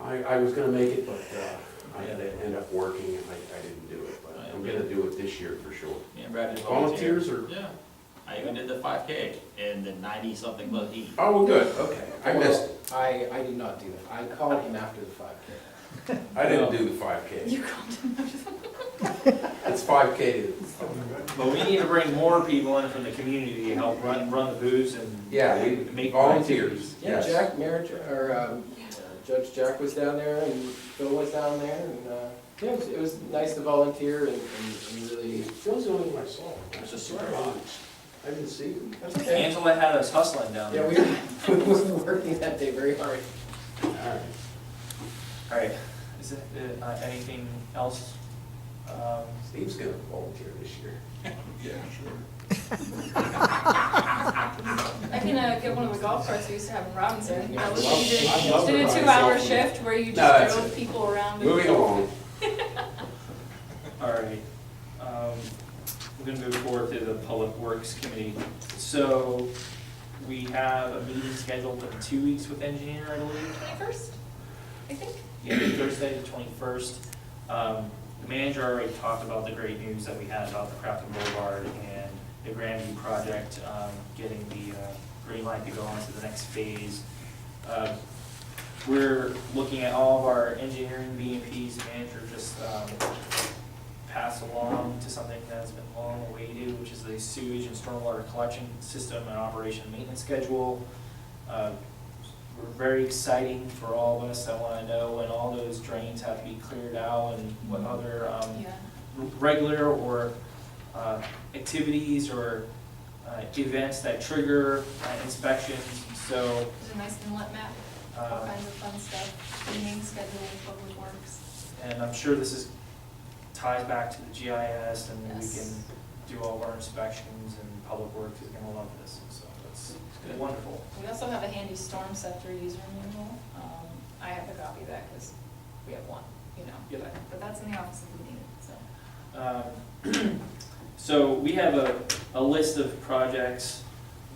I was gonna make it, but I had to end up working, and I didn't do it. But I'm gonna do it this year for sure. Yeah, Brad did Volunteers or? Yeah, I even did the 5K in the 90-something below heat. Oh, well, good, okay. I missed it. I did not do that. I called him after the 5K. I didn't do the 5K. You called him. It's 5K to, But we need to bring more people in from the community to help run the booths and yeah, we make volunteers, Yeah, yes. Jack, Judge Jack was down there, and Phil was down there, and, yeah, it was nice to volunteer and really. Phil's the only one I saw. There's a super lot. I didn't see him. That's okay. Angela had us hustling down Yeah, there. we were working that day very hard. All right. All right, is it, anything else? Steve's gonna volunteer this year. Yeah, sure. I can get one of the golf carts we used to have in Robinson. You know, I we love did the a ride 2-hour itself. shift where you No, just that's drove it. people around. Moving along. All right, we're gonna move forward to the Public Works Committee. So, we have a meeting scheduled in 2 weeks with engineer, I believe. 21st, I think. Thursday the 21st. The manager already talked about the great news that we had about the Crafton Boulevard and the Grandview project, getting the green light to go on to the next phase. We're looking at all of our engineering BMPs. The manager just passed along to something that's been long awaited, which is the sewage and stormwater collection system and operation maintenance schedule. We're very exciting for all of us that want to know when all those drains have to be cleared out and what other regular or activities or events that trigger inspections. So There's a nice inlet map, all kinds of fun stuff, cleaning schedule, public works. and I'm sure this ties back to the GIS, and we Yes. can do all of our inspections, and Public Works is gonna love this, so it's wonderful. We also have a handy storm scepter user manual. I have a copy of that because we have one, you know, Yep. but that's in the office if we need it, so. So we have a list of projects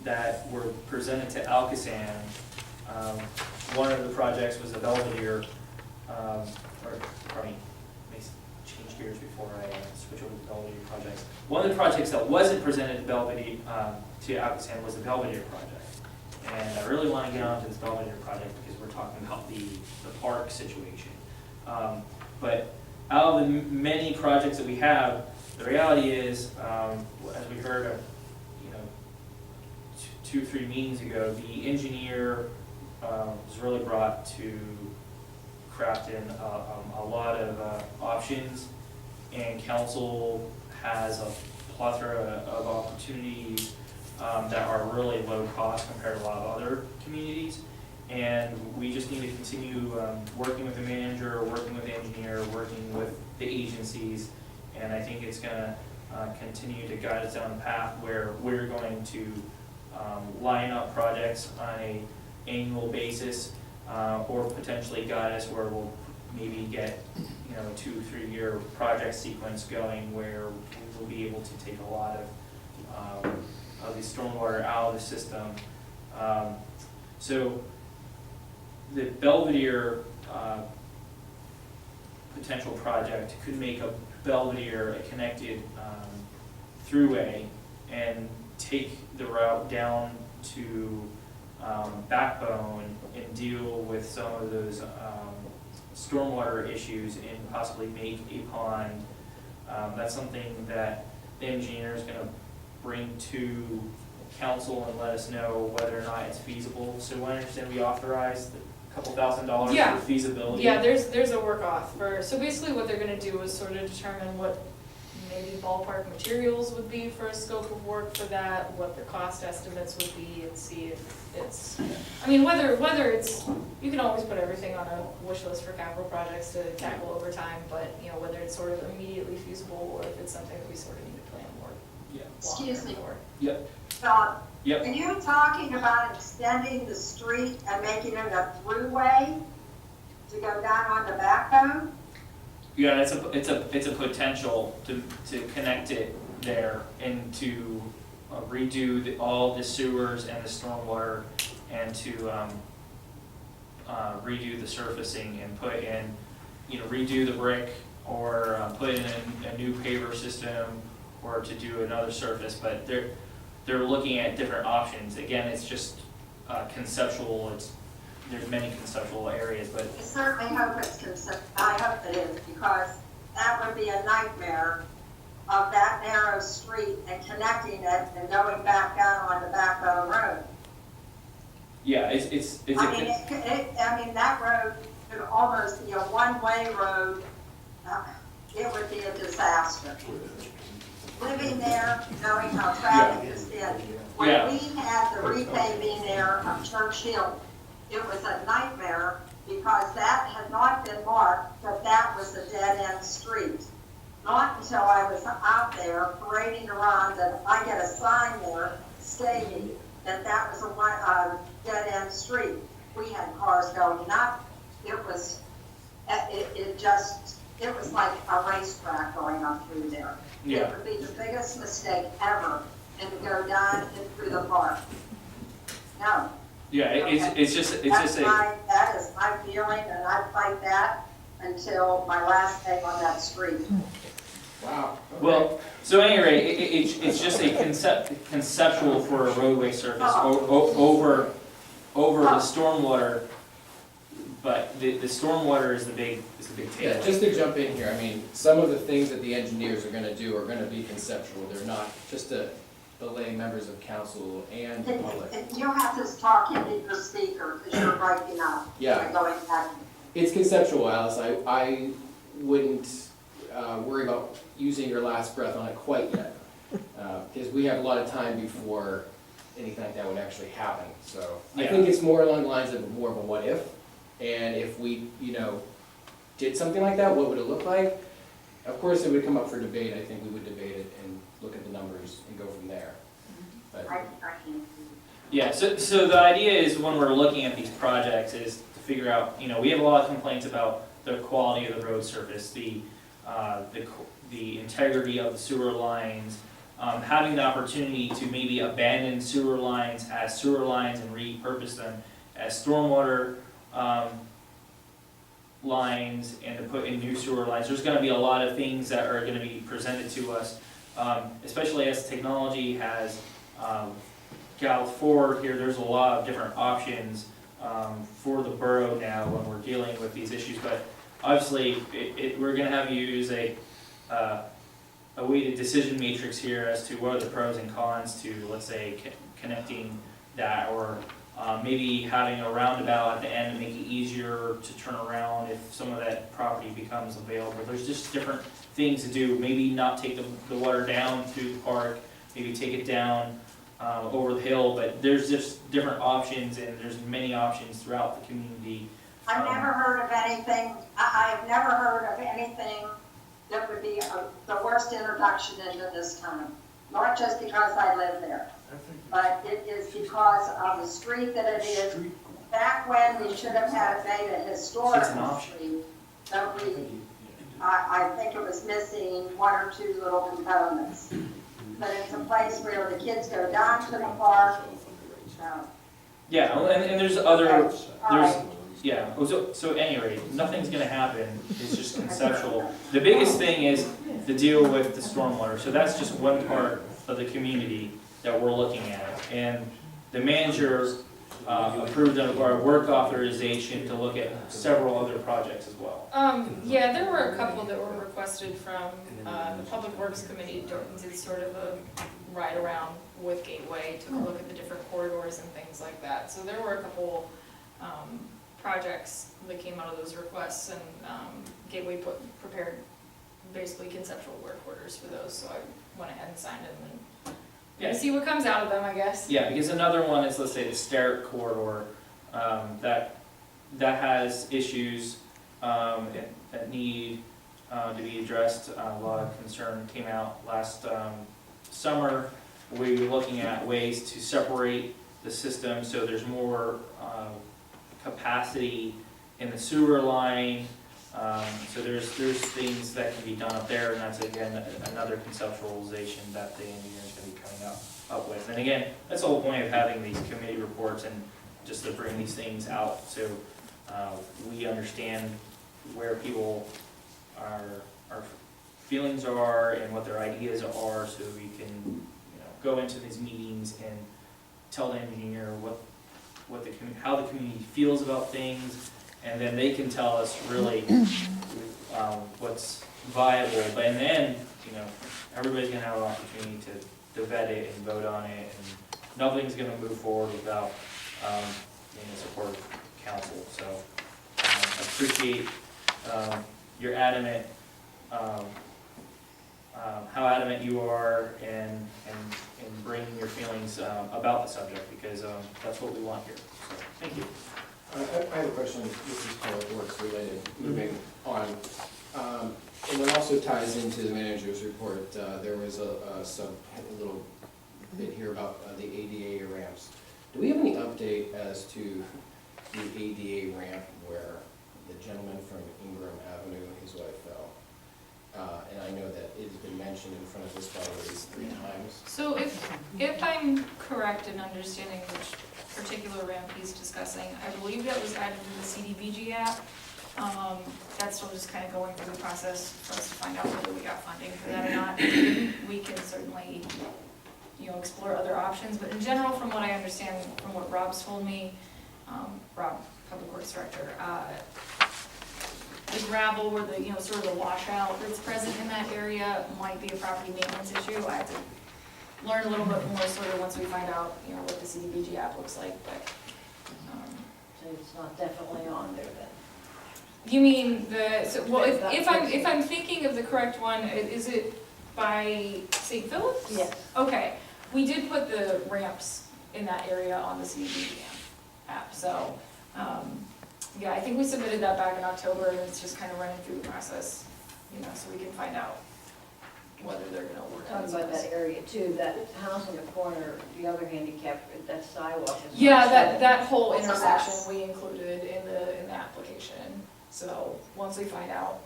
that were presented to Alcoasand. One of the projects was the Belvedere, or, pardon me, let me change gears before I switch over to the Belvedere projects. One of the projects that wasn't presented to Belvedere, to Alcoasand was the Belvedere project. And I really want to get onto this Belvedere project because we're talking about the park situation. But out of the many projects that we have, the reality is, as we heard, 2-3 meetings ago, the engineer was really brought to Crafton a lot of options, and council has a plethora of opportunities that are really low cost compared to a lot of other communities. And we just need to continue working with the manager, working with the engineer, working with the agencies. And I think it's gonna continue to guide us down the path where we're going to line up projects on a annual basis, or potentially guide us where we'll maybe get, a 2-3 year project sequence going where we'll be able to take a lot of the stormwater out of the system. So the Belvedere potential project could make a Belvedere a connected throughway and take the route down to Backbone and deal with some of those stormwater issues and possibly make a pond. That's something that the engineer is going to bring to council and let us know whether or not it's feasible. So I understand we authorized a couple $1,000 Yeah. for feasibility. Yeah, there's a work off for, so basically what they're gonna do is sort of determine what maybe ballpark materials would be for a scope of work for that, what the cost estimates would be, and see if it's, I mean, whether it's, you can always put everything on a wish list for capital projects to tackle over time, but, whether it's sort of immediately feasible, or if it's something that we sort of need to plan more Yeah. Excuse me. for. Yep. Don, Yep. are you talking about extending the street and making it a throughway to go down on the Backbone? Yeah, it's a potential to connect it there and to redo all the sewers and the stormwater, and to redo the surfacing and put in, redo the brick, or put in a new paver system, or to do another surface. But they're looking at different options. Again, it's just conceptual. There's many conceptual areas, but I certainly hope I hope it is, because that would be a nightmare of that narrow street and connecting it and going back down on the Backbone Road. yeah, it's I mean, that road could almost be a one-way road. It would be a disaster. Living there, knowing how traffic is in. Yeah. When we had the repaving there on Church Hill, it was a nightmare because that had not been marked, that that was a dead-end street. Not until I was out there parading around that I get a sign there stating that that was a dead-end street. We had cars going up. It was like a racetrack going up through there. Yeah. It would be the biggest mistake ever, and to go down and through the park. No, Yeah, it's just a. That is my feeling, and I'd fight that until my last day on that street. Wow. Okay. Well, so at any rate, it's just a conceptual for a roadway surface over the stormwater, but the stormwater is the big Yeah, takeaway. just to jump in here, I mean, some of the things that the engineers are gonna do are gonna be conceptual, they're not just to delay members of council and the public. You have to talk into your speaker, because you're breaking up. Yeah. By going back. It's conceptual, Alice, I wouldn't worry about using your last breath on it quite yet, because we have a lot of time before anything like that would actually happen, so. I Yeah. think it's more along the lines of more of a what if, and if we, did something like that, what would it look like? Of course, it would come up for debate, I think we would debate it and look at the numbers and go from there. But, I can't. Yeah, so the idea is when we're looking at these projects is to figure out, we have a lot of complaints about the quality of the road surface, the integrity of the sewer lines, having the opportunity to maybe abandon sewer lines as sewer lines and repurpose them as stormwater lines and to put in new sewer lines. There's gonna be a lot of things that are gonna be presented to us, especially as technology has galloped forward here. There's a lot of different options for the borough now when we're dealing with these issues, but obviously we're gonna have you use a weighted decision matrix here as to what are the pros and cons to, let's say, connecting that, or maybe having a roundabout at the end to make it easier to turn around if some of that property becomes available. There's just different things to do. Maybe not take the water down through the park, maybe take it down over the hill, but there's just different options, and there's many options throughout the community. I've never heard of anything, I've never heard of anything that would be the worst introduction into this town. Not just because I live there, but it is because of the street that it is. Back when we should have had made a historical street, that I think it was missing one or two little components. But it's a place where the kids go down to the park. Yeah, and there's other, yeah, so at any rate, nothing's gonna happen, it's just conceptual. The biggest thing is to deal with the stormwater, so that's just one part of the community that we're looking at. And the manager approved of our work authorization to look at several other projects as well. Yeah, there were a couple that were requested from the Public Works Committee, did sort of a ride around with Gateway, took a look at the different corridors and things like that. So there were a couple projects that came out of those requests, and Gateway prepared basically conceptual work orders for those, so I went ahead and signed them and Yeah. see what comes out of them, I guess. Yeah, because another one is, let's say, the Sterrett corridor, that has issues that need to be addressed. A lot of concern came out last summer. We were looking at ways to separate the system so there's more capacity in the sewer line. So there's things that can be done up there, and that's again another conceptualization that the engineer is going to be coming up with. And again, that's the whole point of having these committee reports, and just to bring these things out so we understand where people our feelings are and what their ideas are, so we can go into these meetings and tell the engineer how the community feels about things, and then they can tell us really what's viable. But in the end, everybody's gonna have an opportunity to vet it and vote on it, and nothing's gonna move forward without being the support of council. So I appreciate your adamant, how adamant you are in bringing your feelings about the subject, because that's what we want here. So thank you. I have a question, this is public works related, moving on. And it also ties into the manager's report. There was a little bit here about the ADA ramps. Do we have any update as to the ADA ramp where the gentleman from Ingram Avenue, his wife fell? And I know that it's been mentioned in front of this body at least 3 times. So if If I'm correct in understanding which particular ramp he's discussing, I believe that was added to the CDBG app. That's still just kind of going through the process for us to find out whether we got funding for that or not. We can certainly, explore other options, but in general, from what I understand, from what Rob's told me, Rob, Public Works Director, the gravel or the, sort of the washout that's present in that area might be a property maintenance issue. I have to learn a little bit more sort of once we find out, what the CDBG app looks like, but, So it's not definitely on there then? you mean if I'm thinking of the correct one, is it by St. Philip's? Yes. Okay, we did put the ramps in that area on the CDBG app, so, yeah, I think we submitted that back in October, and it's just kind of running through the process, so we can find out whether they're gonna work on Talking about that area too, that house on the corner, the other handicap, that sidewalk is. Yeah, that whole intersection we included in the application, so once we find out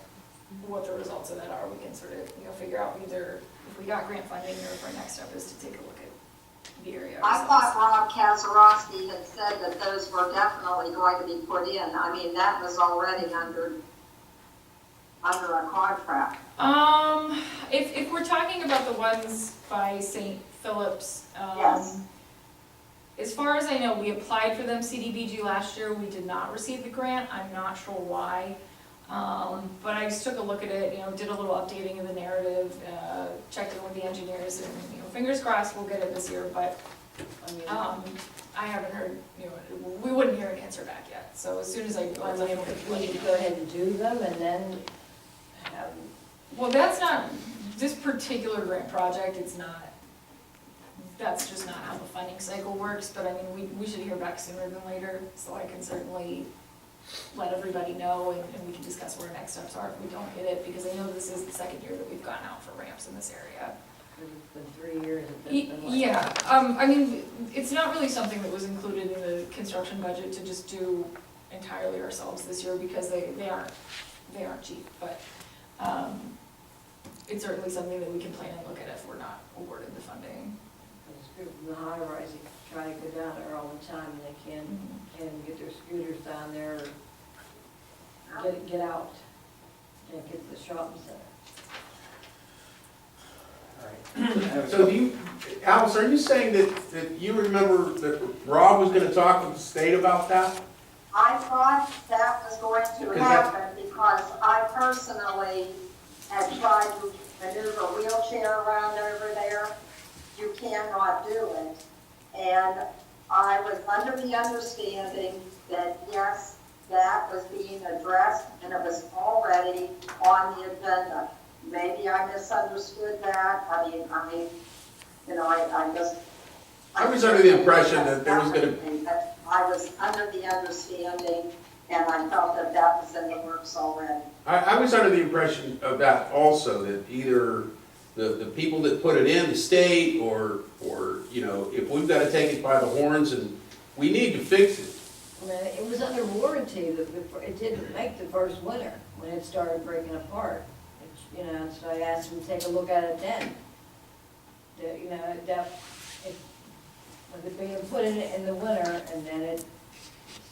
what the results of that are, we can sort of, figure out either if we got grant funding or if our next step is to take a look at the area I ourselves. thought Rob Kazarowski had said that those were definitely going to be put in. I mean, that was already under a contract. If we're talking about the ones by St. Philip's, Yes. as far as I know, we applied for them CDBG last year, we did not receive the grant, I'm not sure why. But I just took a look at it, did a little updating of the narrative, checked in with the engineers, and, fingers crossed we'll get it this year, but, I haven't heard, we wouldn't hear an answer back yet, so as soon as I'm able to. We need to go ahead and do them and then have, Well, that's not, this particular grant project, it's not, that's just not how the funding cycle works, but I mean, we should hear back sooner than later, so I can certainly let everybody know, and we can discuss where our next steps are if we don't hit it, because I know this is the second year that we've gone out for ramps in this area. it's been 3 years. It's been like- Yeah, I mean, it's not really something that was included in the construction budget to just do entirely ourselves this year, because they aren't cheap, but, it's certainly something that we can plan and look at if we're not awarded the funding. Because people in the high rise, they try to go down there all the time and they can't even get their scooters down there, or get out, can't get to the shopping center. So Alice, are you saying that you remember that Rob was gonna talk with the state about that? I thought that was going to Because that- happen because I personally had tried to maneuver a wheelchair around over there. You cannot do it. And I was under the understanding that, yes, that was being addressed and it was already on the agenda. Maybe I misunderstood that. I just. I was under the impression that there was gonna- I was under the understanding, and I felt that that was in the works already. I was under the impression of that also, that either the people that put it in, the state, or, if we've gotta take it by the horns and we need to fix it. I mean, it was under warranty, it didn't make the first winter when it started breaking apart. So I asked them to take a look at it then. With it being put in the winter, and then as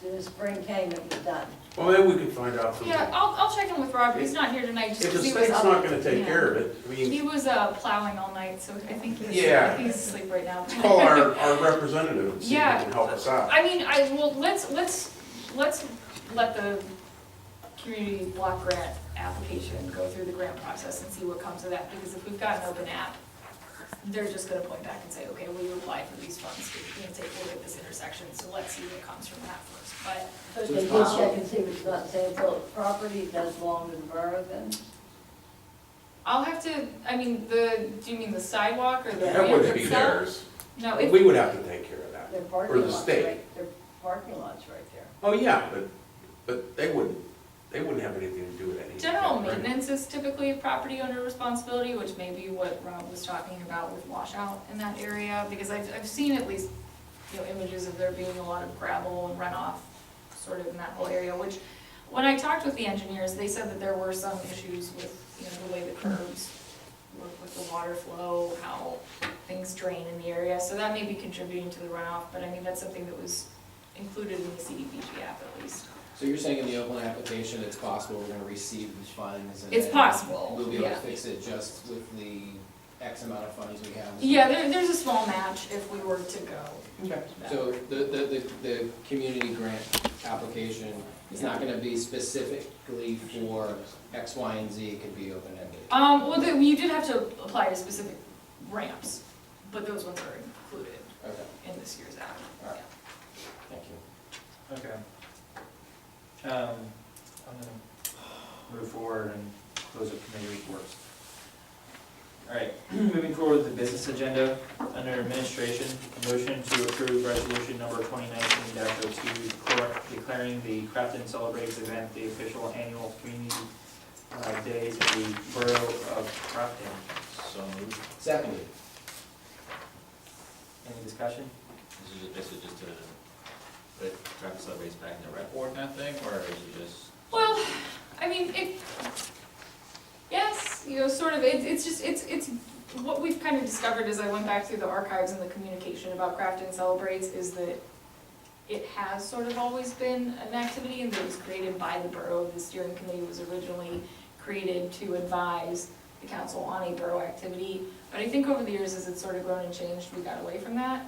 soon as spring came, it was done. Well, then we could find out from Yeah, them. I'll check in with Rob, he's not here tonight, just If the because he was state's up. not gonna take Yeah. care of it, I mean, He was plowing all night, so I think Yeah. he's asleep right now. call our representative and see if Yeah. he can help us out. I mean, let's let the community block grant application go through the grant process and see what comes of that, because if we've got an open app, they're just gonna point back and say, okay, well, you applied for these funds to take a look at this intersection, so let's see what comes from that first, but. But they did check and see if it's not St. Philip's property, it does belong to the borough then? I'll have to, I mean, do you mean the sidewalk or the ramp That wouldn't be itself? theirs. No, We would have to take care of that. Their Or parking the lot's state. right, their parking lot's right there. Oh, yeah, but they wouldn't have anything to do with anything. general right? maintenance is typically a property owner responsibility, which may be what Rob was talking about with washout in that area, because I've seen at least, images of there being a lot of gravel and runoff sort of in that whole area, which, when I talked with the engineers, they said that there were some issues with, the way the curbs work with the water flow, how things wetlands drain in the area, so that may be contributing to the runoff, but I mean, that's something that was included in the CDBG app at least. So you're saying in the Oakland application, it's possible we're gonna receive these funds and It's then possible, we'll be able to yeah. fix it just with the X amount of funds we have? Yeah, there's a small match if we were to go. Okay. So the community grant application is not gonna be specifically for X, Y, and Z, it could be open-ended? Well, you did have to apply to specific ramps, but those ones are included Okay, in this year's app. all right. Thank you. Okay. I'm gonna move forward and close up committee reports. All right, moving forward with the business agenda, under administration, a motion to approve resolution number 2019-02, declaring the Crafton Celebrates event the official annual community days of the Borough of Crafton. So moved. Secondly. Any discussion? This is just to put Crafton Celebrates back in the rec board kind of thing, or is it just? Well, I mean, yes, sort of, it's what we've kind of discovered as I went back through the archives and the communication about Crafton Celebrates is that it has sort of always been an activity and that it was created by the borough. The steering committee was originally created to advise the council on a borough activity. But I think over the years, as it's sort of grown and changed, we got away from that.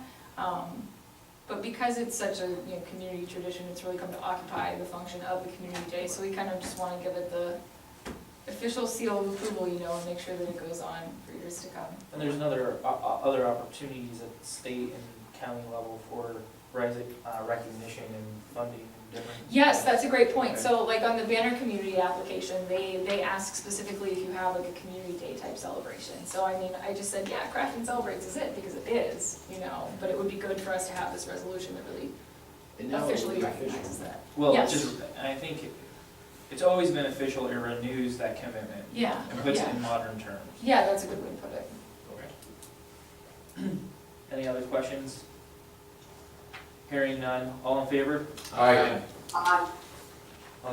But because it's such a community tradition, it's really come to occupy the function of the community day. So we kind of just want to give it the official seal of approval, and make sure that it goes on for years to come. And there's other opportunities at state and county level for recognition and funding and different. Yes, that's a great point. So like on the Banner Community application, they ask specifically if you have like a community day type celebration. So I mean, I just said, yeah, Crafton Celebrates is it, because it is, but it would be good for us to have this resolution that really officially recognizes that. Well, Yes. I think it's always been official, it renews that commitment Yeah, and puts it yeah. in modern terms. Yeah, that's a good way to put it. Okay. Any other questions? Hearing none, all in favor? Aye. All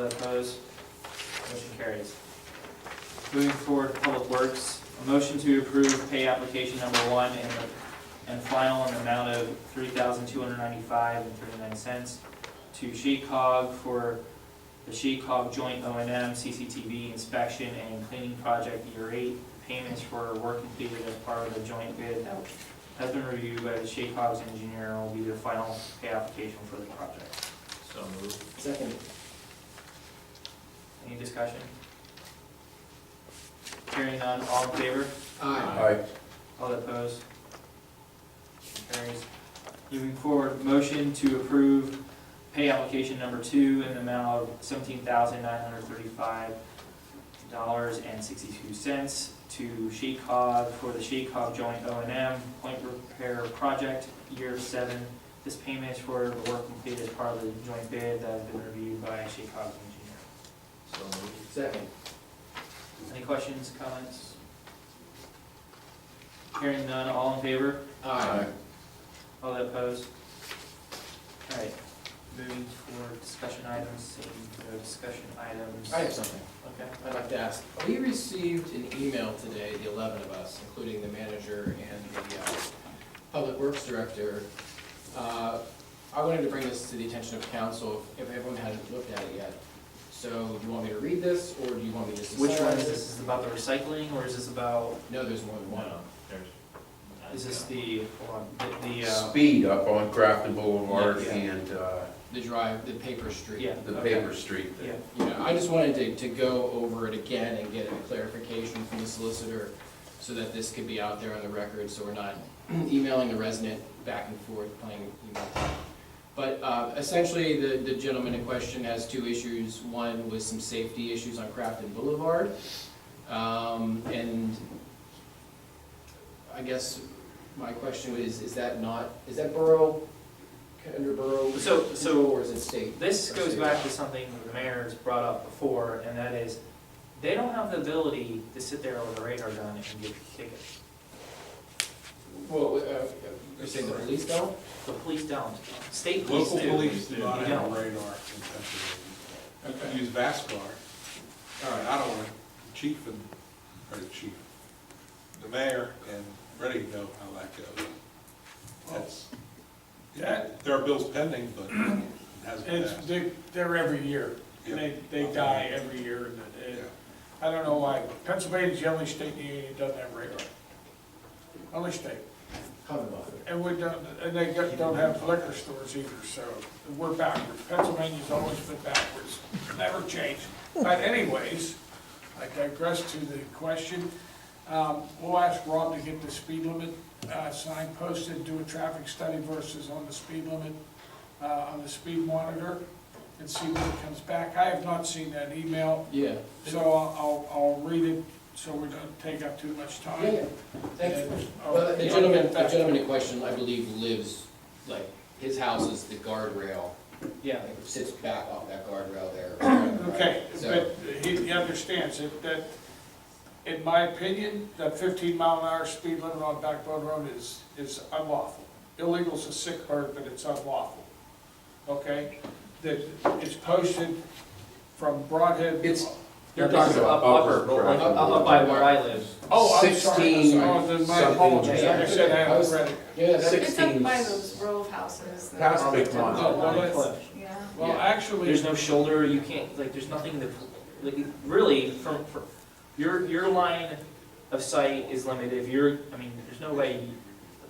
opposed? Motion carries. Moving forward to Public Works, a motion to approve pay application number 1 and final in the amount of $3,295.39 to SHECOG for the SHECOG Joint O&M CCTV inspection and cleaning project year 8. Payments for work completed as part of the joint bid that has been reviewed by the SHECOG's engineer and will be the final pay application for the project. So moved. Second. Any discussion? Hearing none, all in favor? Aye. All opposed? Motion carries. Moving forward, motion to approve pay application number 2 in the amount of $17,935.62 to SHECOG for the SHECOG Joint O&M Point Repair Project, Year 7. This payment is for the work completed as part of the joint bid that has been reviewed by SHECOG's engineer. So moved. Second. Any questions, comments? Hearing none, all in favor? Aye. All opposed? All right, moving toward discussion items, seeing no discussion items. I have something. Okay. I'd like to ask, we received an email today, the 11 of us, including the manager and the Public Works Director. I wanted to bring this to the attention of council if everyone hadn't looked at it yet. So do you want me to read this, or do you want me just to Which one summarize is it? this? Is this about the recycling, or is this about, No, there's more than one. No, there's. is this the, hold on, the Speed up on Crafton Boulevard Yeah. and The drive, the paper street. yeah, the okay. paper street. Yeah, Yeah, I just wanted to go over it again and get a clarification from the solicitor so that this could be out there on the record, so we're not emailing the resident back and forth, playing email tag. But essentially, the gentleman in question has 2 issues. One was some safety issues on Crafton Boulevard. And I guess my question is that borough, under borough? So- Or is it state? this or goes state back law? to something the mayor's brought up before, and that is, they don't have the ability to sit there with a radar gun and give tickets. Well, you're saying the police don't? The police don't. State police Local do. police do not You have a don't. radar in Pennsylvania. Use Vascar. All right, I don't want, the chief, the mayor and ready to know how that goes. That's, That, there are bills pending, but it hasn't it's, passed. they're every year, and they die every year, and I don't know why. Pennsylvania's the only state in the union that doesn't have radar. Only state. And we don't, and they don't have liquor stores either, so we're backwards. Pennsylvania's always been backwards, never changed. But anyways, I digress to the question. We'll ask Rob to get the speed limit sign posted, do a traffic study versus on the speed limit, on the speed monitor, and see what it comes back. I have not seen that email, Yeah. so I'll read it, so we don't take up too much time. Yeah, thank you. And, Well, the I'll gentleman, get the back to gentleman you. in question, I believe, lives, like, his house is the guardrail, Yeah, like, sits back off that guardrail there. Okay, So- but he understands that, in my opinion, that 15-mile-an-hour speed limit on Backbone Road is unlawful. Illegal's a sick word, but it's unlawful. Okay? That it's posted from Broadhead. You're talking about buffer Like, traffic. up by where I live. Oh, I'm sorry, 16 oh, then my something. apologies, like I said, I haven't read it. Yeah, that's, It's up by those row of houses. that- Past Big Pond. Oh, well, that's- Yeah. Well, Yeah. actually, There's no shoulder, you can't, like, there's nothing that, like, really, from, your line of sight is limited. If you're, I mean, there's no way,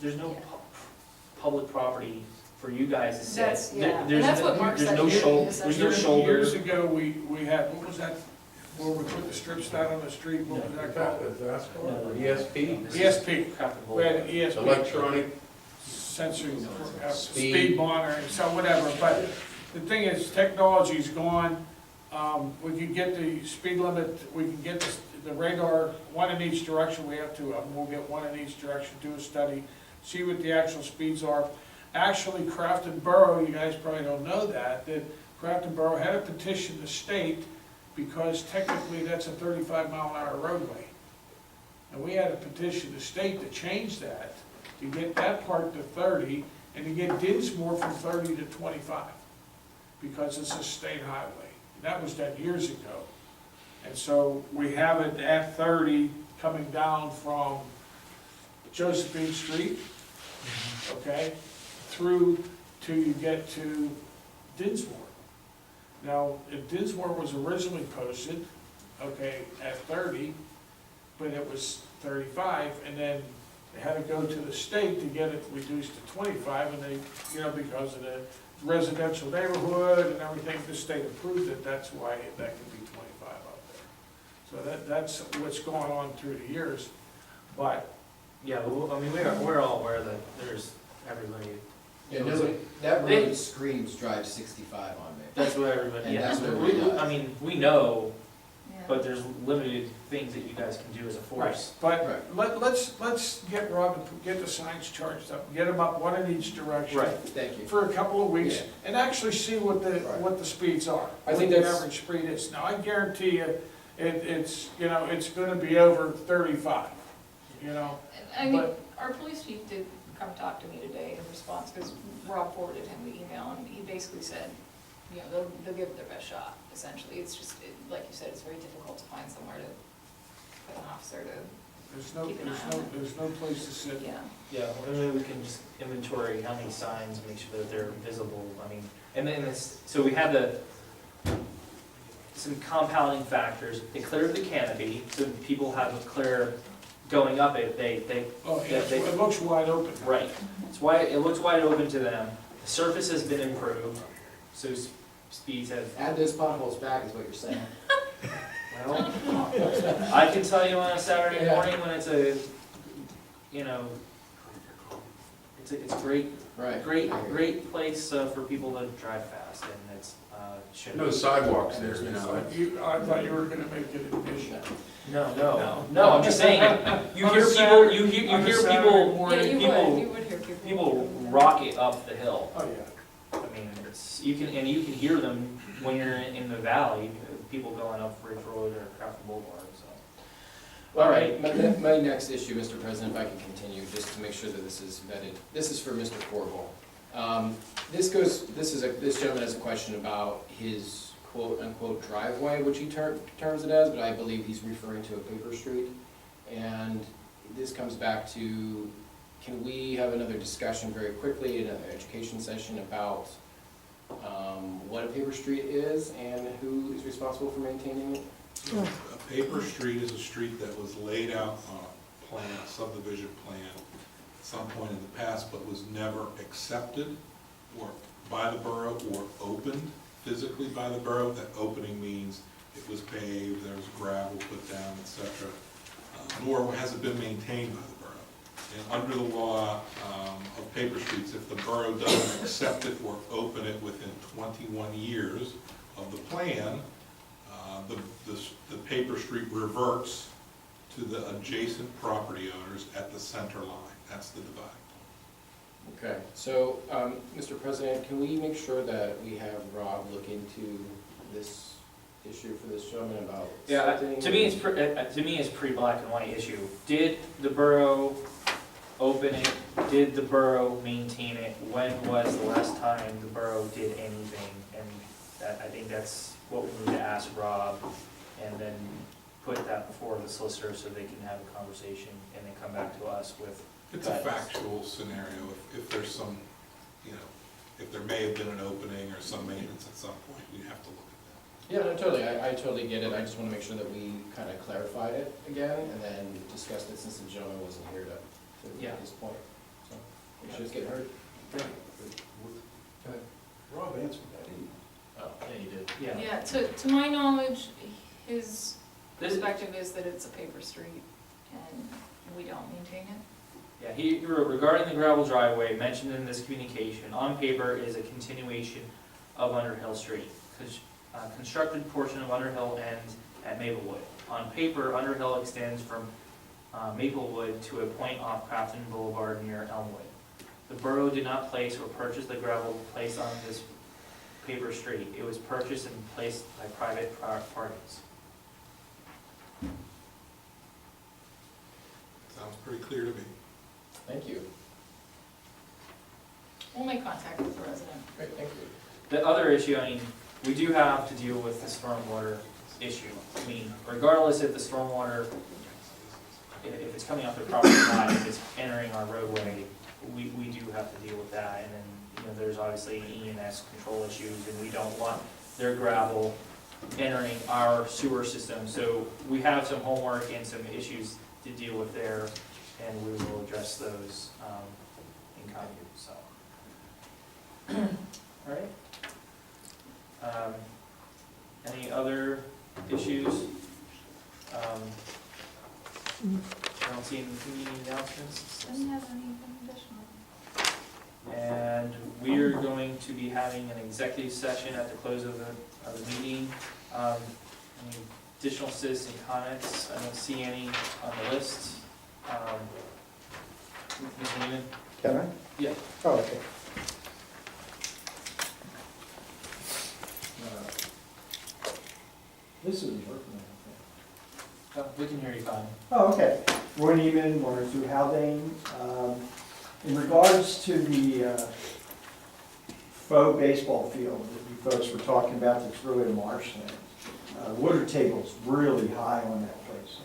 there's no public property for you guys to sit. That's, yeah, and There's that's no- what Mark there's said. no He shoulder, said there's no that. shoulder. years ago, we had, what was that, where we put the strips down on the street, what was that called? ESP, ESP. Crafton We had Boulevard. ESP. electronic Sensor, Speed. speed monitoring, so whatever, but the thing is, technology's gone. We can get the speed limit, we can get the radar, one in each direction, we have two of them, we'll get one in each direction, do a study, see what the actual speeds are. Actually, Crafton Borough, you guys probably don't know that Crafton Borough had to petition the state because technically that's a 35-mile-an-hour roadway. And we had to petition the state to change that, to get that part to 30, and to get Dinsmore from 30 to 25, because it's a state highway. That was done years ago. And so we have it at 30 coming down from Josephine Street, okay, through till you get to Dinsmore. Now, if Dinsmore was originally posted, okay, at 30, but it was 35, and then they had to go to the state to get it reduced to 25, and they, because of the residential neighborhood and everything, the state approved it, that's why that can be 25 up there. So that's what's going on through the years, but Yeah, well, I mean, we're all aware that there's everybody, yeah, no, that road screams drive 65 on me. that's what everybody, And yeah. that's what everybody does. I mean, we know, Yeah. but there's limited things that you guys can do as a force. But let's get Rob to get the signs charged up, get them up one in each direction. Right. Thank you. For a couple of weeks, Yeah. and actually see what the, Right. what the speeds are. I think what the that's- average speed is. Now, I guarantee you, it's gonna be over 35, I mean, but- our police chief did come talk to me today in response, because Rob forwarded him the email, and he basically said, they'll give it their best shot, essentially. It's just, like you said, it's very difficult to find somewhere to put an officer to, Keep an eye on it. There's no place to sit. yeah. Yeah, or maybe we can just inventory how many signs, make sure that they're visible, I mean, and then this, so we had some compounding factors. They cleared the canopy, so people have a clear, going up it, Oh, yeah, it looks wide open. right. It's wide, it looks wide open to them. The surface has been improved, so speeds have, Add those potholes back is what you're saying. well, I can tell you on a Saturday Yeah. morning when it's a, it's a great, Right. great place for people to drive fast, and it's, should. no sidewalks there, I thought you were gonna make it an issue. No, I'm just saying, you On a hear people, Saturday- you hear on a people, Saturday morning. Yeah, you would hear people. people rocket up the hill. Oh, yeah. I mean, you can hear them when you're in the valley, people going up Ridge Road or Crafton Boulevard, so. All right, my next issue, Mr. President, if I can continue, just to make sure that this is vetted. This is for Mr. Corval. This gentleman has a question about his quote-unquote driveway, which he terms it as, but I believe he's referring to a paper street. And this comes back to, can we have another discussion very quickly in an education session about what a paper street is and who is responsible for maintaining it? A paper street is a street that was laid out on a plan, a subdivision plan, at some point in the past, but was never accepted or by the borough or opened physically by the borough. That opening means it was paved, there was gravel put down, etc. Nor has it been maintained by the borough. And under the law of paper streets, if the borough doesn't accept it or open it within 21 years of the plan, the paper street reverts to the adjacent property owners at the center line. That's the divide. Okay, so, Mr. President, can we make sure that we have Rob look into this issue for this gentleman about Yeah, something? to me, it's pretty black and white issue. Did the borough open it? Did the borough maintain it? When was the last time the borough did anything? And that, I think that's what we need to ask Rob, and then put that before the solicitor so they can have a conversation and then come back to us with. It's a factual scenario. If there's some, if there may have been an opening or some maintenance at some point, we have to look at that. Yeah, no, totally, I totally get it, I just want to make sure that we kind of clarified it again, and then discussed it since the gentleman wasn't here to Yeah. make his point. So, we should just get heard. Rob answered that. Oh, Yeah, you did. Yeah. Yeah, to my knowledge, his This- perspective is that it's a paper street and we don't maintain it. Yeah, he wrote, regarding the gravel driveway mentioned in this communication, on paper is a continuation of Underhill Street. Constructed portion of Underhill ends at Maplewood. On paper, Underhill extends from Maplewood to a point off Crafton Boulevard near Elmwood. The borough did not place or purchase the gravel placed on this paper street. It was purchased and placed by private parties. Sounds pretty clear to me. Thank you. We'll make contact with the resident. Great, thank you. The other issue, I mean, we do have to deal with the stormwater issue. I mean, regardless if the stormwater, if it's coming off the property line, if it's entering our roadway, we do have to deal with that. And then, there's obviously EMS control issues, and we don't want their gravel entering our sewer system. So we have some homework and some issues to deal with there, and we will address those in kind, so. All right. Any other issues? I don't see any community announcements. Doesn't have anything additional. And we are going to be having an executive session at the close of the meeting. Any additional citizen comments? I don't see any on the list. Ms. Lehman? Can I? Yeah. Oh, okay. This isn't working, I think. We can hear you fine. Oh, okay. Roy Neiman, Warren through Haldane. In regards to the faux baseball field that you folks were talking about, that's really a marshland. Water table's really high on that place.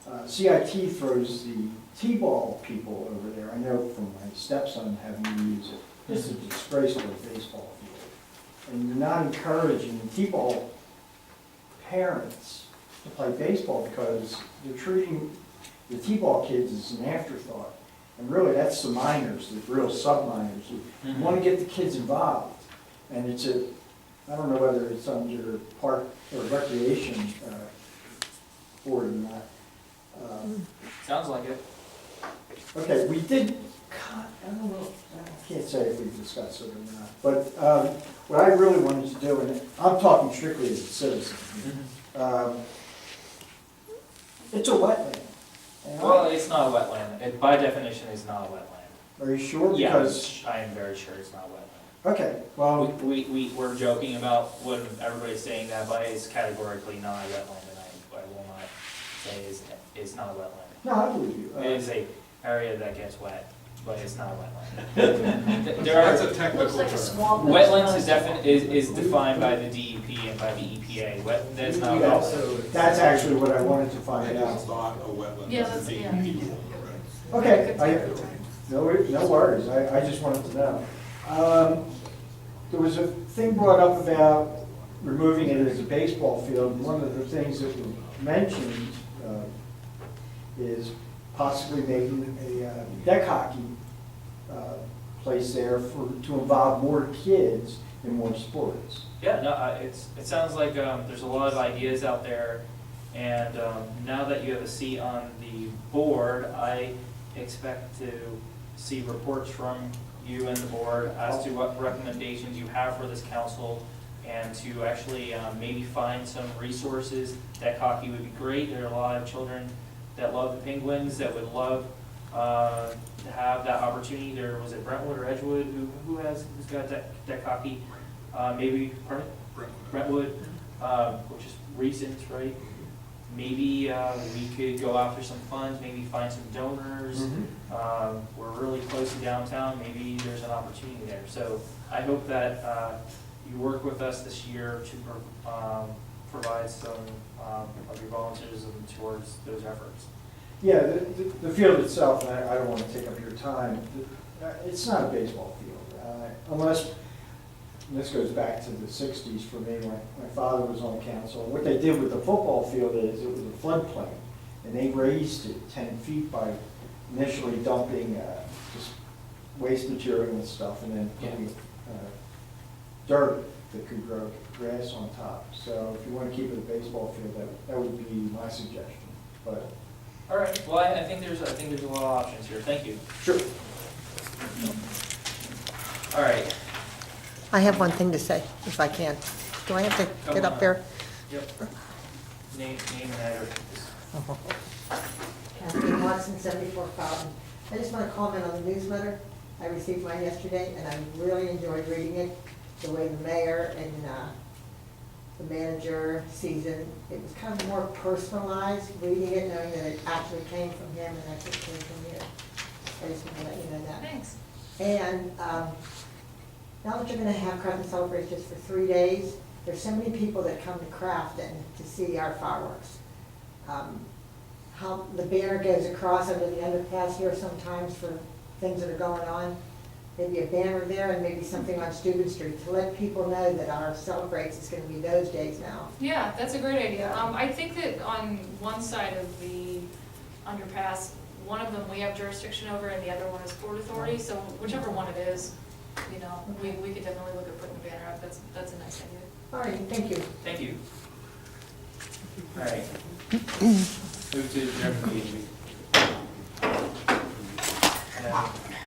And, CIT throws the T-ball people over there. I know from my stepson having to use it. This is a disgrace to a baseball field. And you're not encouraging T-ball parents to play baseball because they're treating the T-ball kids as an afterthought. And really, that's the minors, the real sub-minors. You want to get the kids involved. And it's I don't know whether it's under park or recreation board or not. Sounds like it. Okay, we did, I don't know, I can't say if we discussed it or not. But what I really wanted to do, and I'm talking strictly as a citizen, it's a wetland. And Well, it's not a wetland. It, by definition, is not a wetland. Are you sure? Yeah, Because, I am very sure it's not a wetland. okay, well, We're joking about when everybody's saying that, but it's categorically not a wetland, and I will not say it's not a wetland. no, I believe you. It is a area that gets wet. but it's not a wetland. There are, That's a technical Looks like a term. small. wetlands is defined by the DEP and by the EPA. That's not a Yeah, wetland. That's actually what I wanted to find It's out. not a wetland. Yeah, It's a that's- DEP yeah. rule, right? Okay, no worries, I just wanted to know. There was a thing brought up about removing it as a baseball field. And one of the things that was mentioned is possibly making a deck hockey place there to involve more kids in more sports. Yeah, no, it sounds like there's a lot of ideas out there, and now that you have a seat on the board, I expect to see reports from you and the board as to what recommendations you have for this council, and to actually maybe find some resources. Deck hockey would be great. There are a lot of children that love the Penguins that would love to have that opportunity. There was it Brentwood or Edgewood who's got deck hockey. Maybe pardon? Brentwood, which is recent, right? Maybe we could go after some funds, maybe find some donors. We're really close to downtown, maybe there's an opportunity there. So I hope that you work with us this year to provide some of your volunteers towards those efforts. Yeah, the field itself, and I don't want to take up your time, it's not a baseball field. Unless, and this goes back to the 60s for me, my father was on council. What they did with the football field is it was a floodplain, and they raised it 10 feet by initially dumping just waste material and stuff, and then putting dirt that could grow grass on top. So if you want to keep it a baseball field, that would be my suggestion. But All right, well, I think there's a lot of options here. Thank you. sure. All right. I have one thing to say, if I can. Do I have to get up there? Yep. Name and address. Kathleen Watson, 74 Crafton. I just want to comment on the newsletter. I received mine yesterday, and I really enjoyed reading it. The way the mayor and the manager sees it. It was kind of more personalized, reading it, knowing that it actually came from him and actually came from you. I just want to let you know that. Thanks. And now that you're going to have Crafton Celebrate just for 3 days, there's so many people that come to Crafton to see our fireworks. How the banner goes across under the underpass here sometimes for things that are going on. Maybe a banner there and maybe something on Steuben Street to let people know that our Celebrates is going to be those days now. Yeah, that's a great idea. I think that on one side of the underpass, one of them we have jurisdiction over and the other one is Port Authority, so whichever one it is, you know, we could definitely look at putting the banner up. That's a nice idea. All right, thank you. Thank you. All right. Move to adjourn the meeting.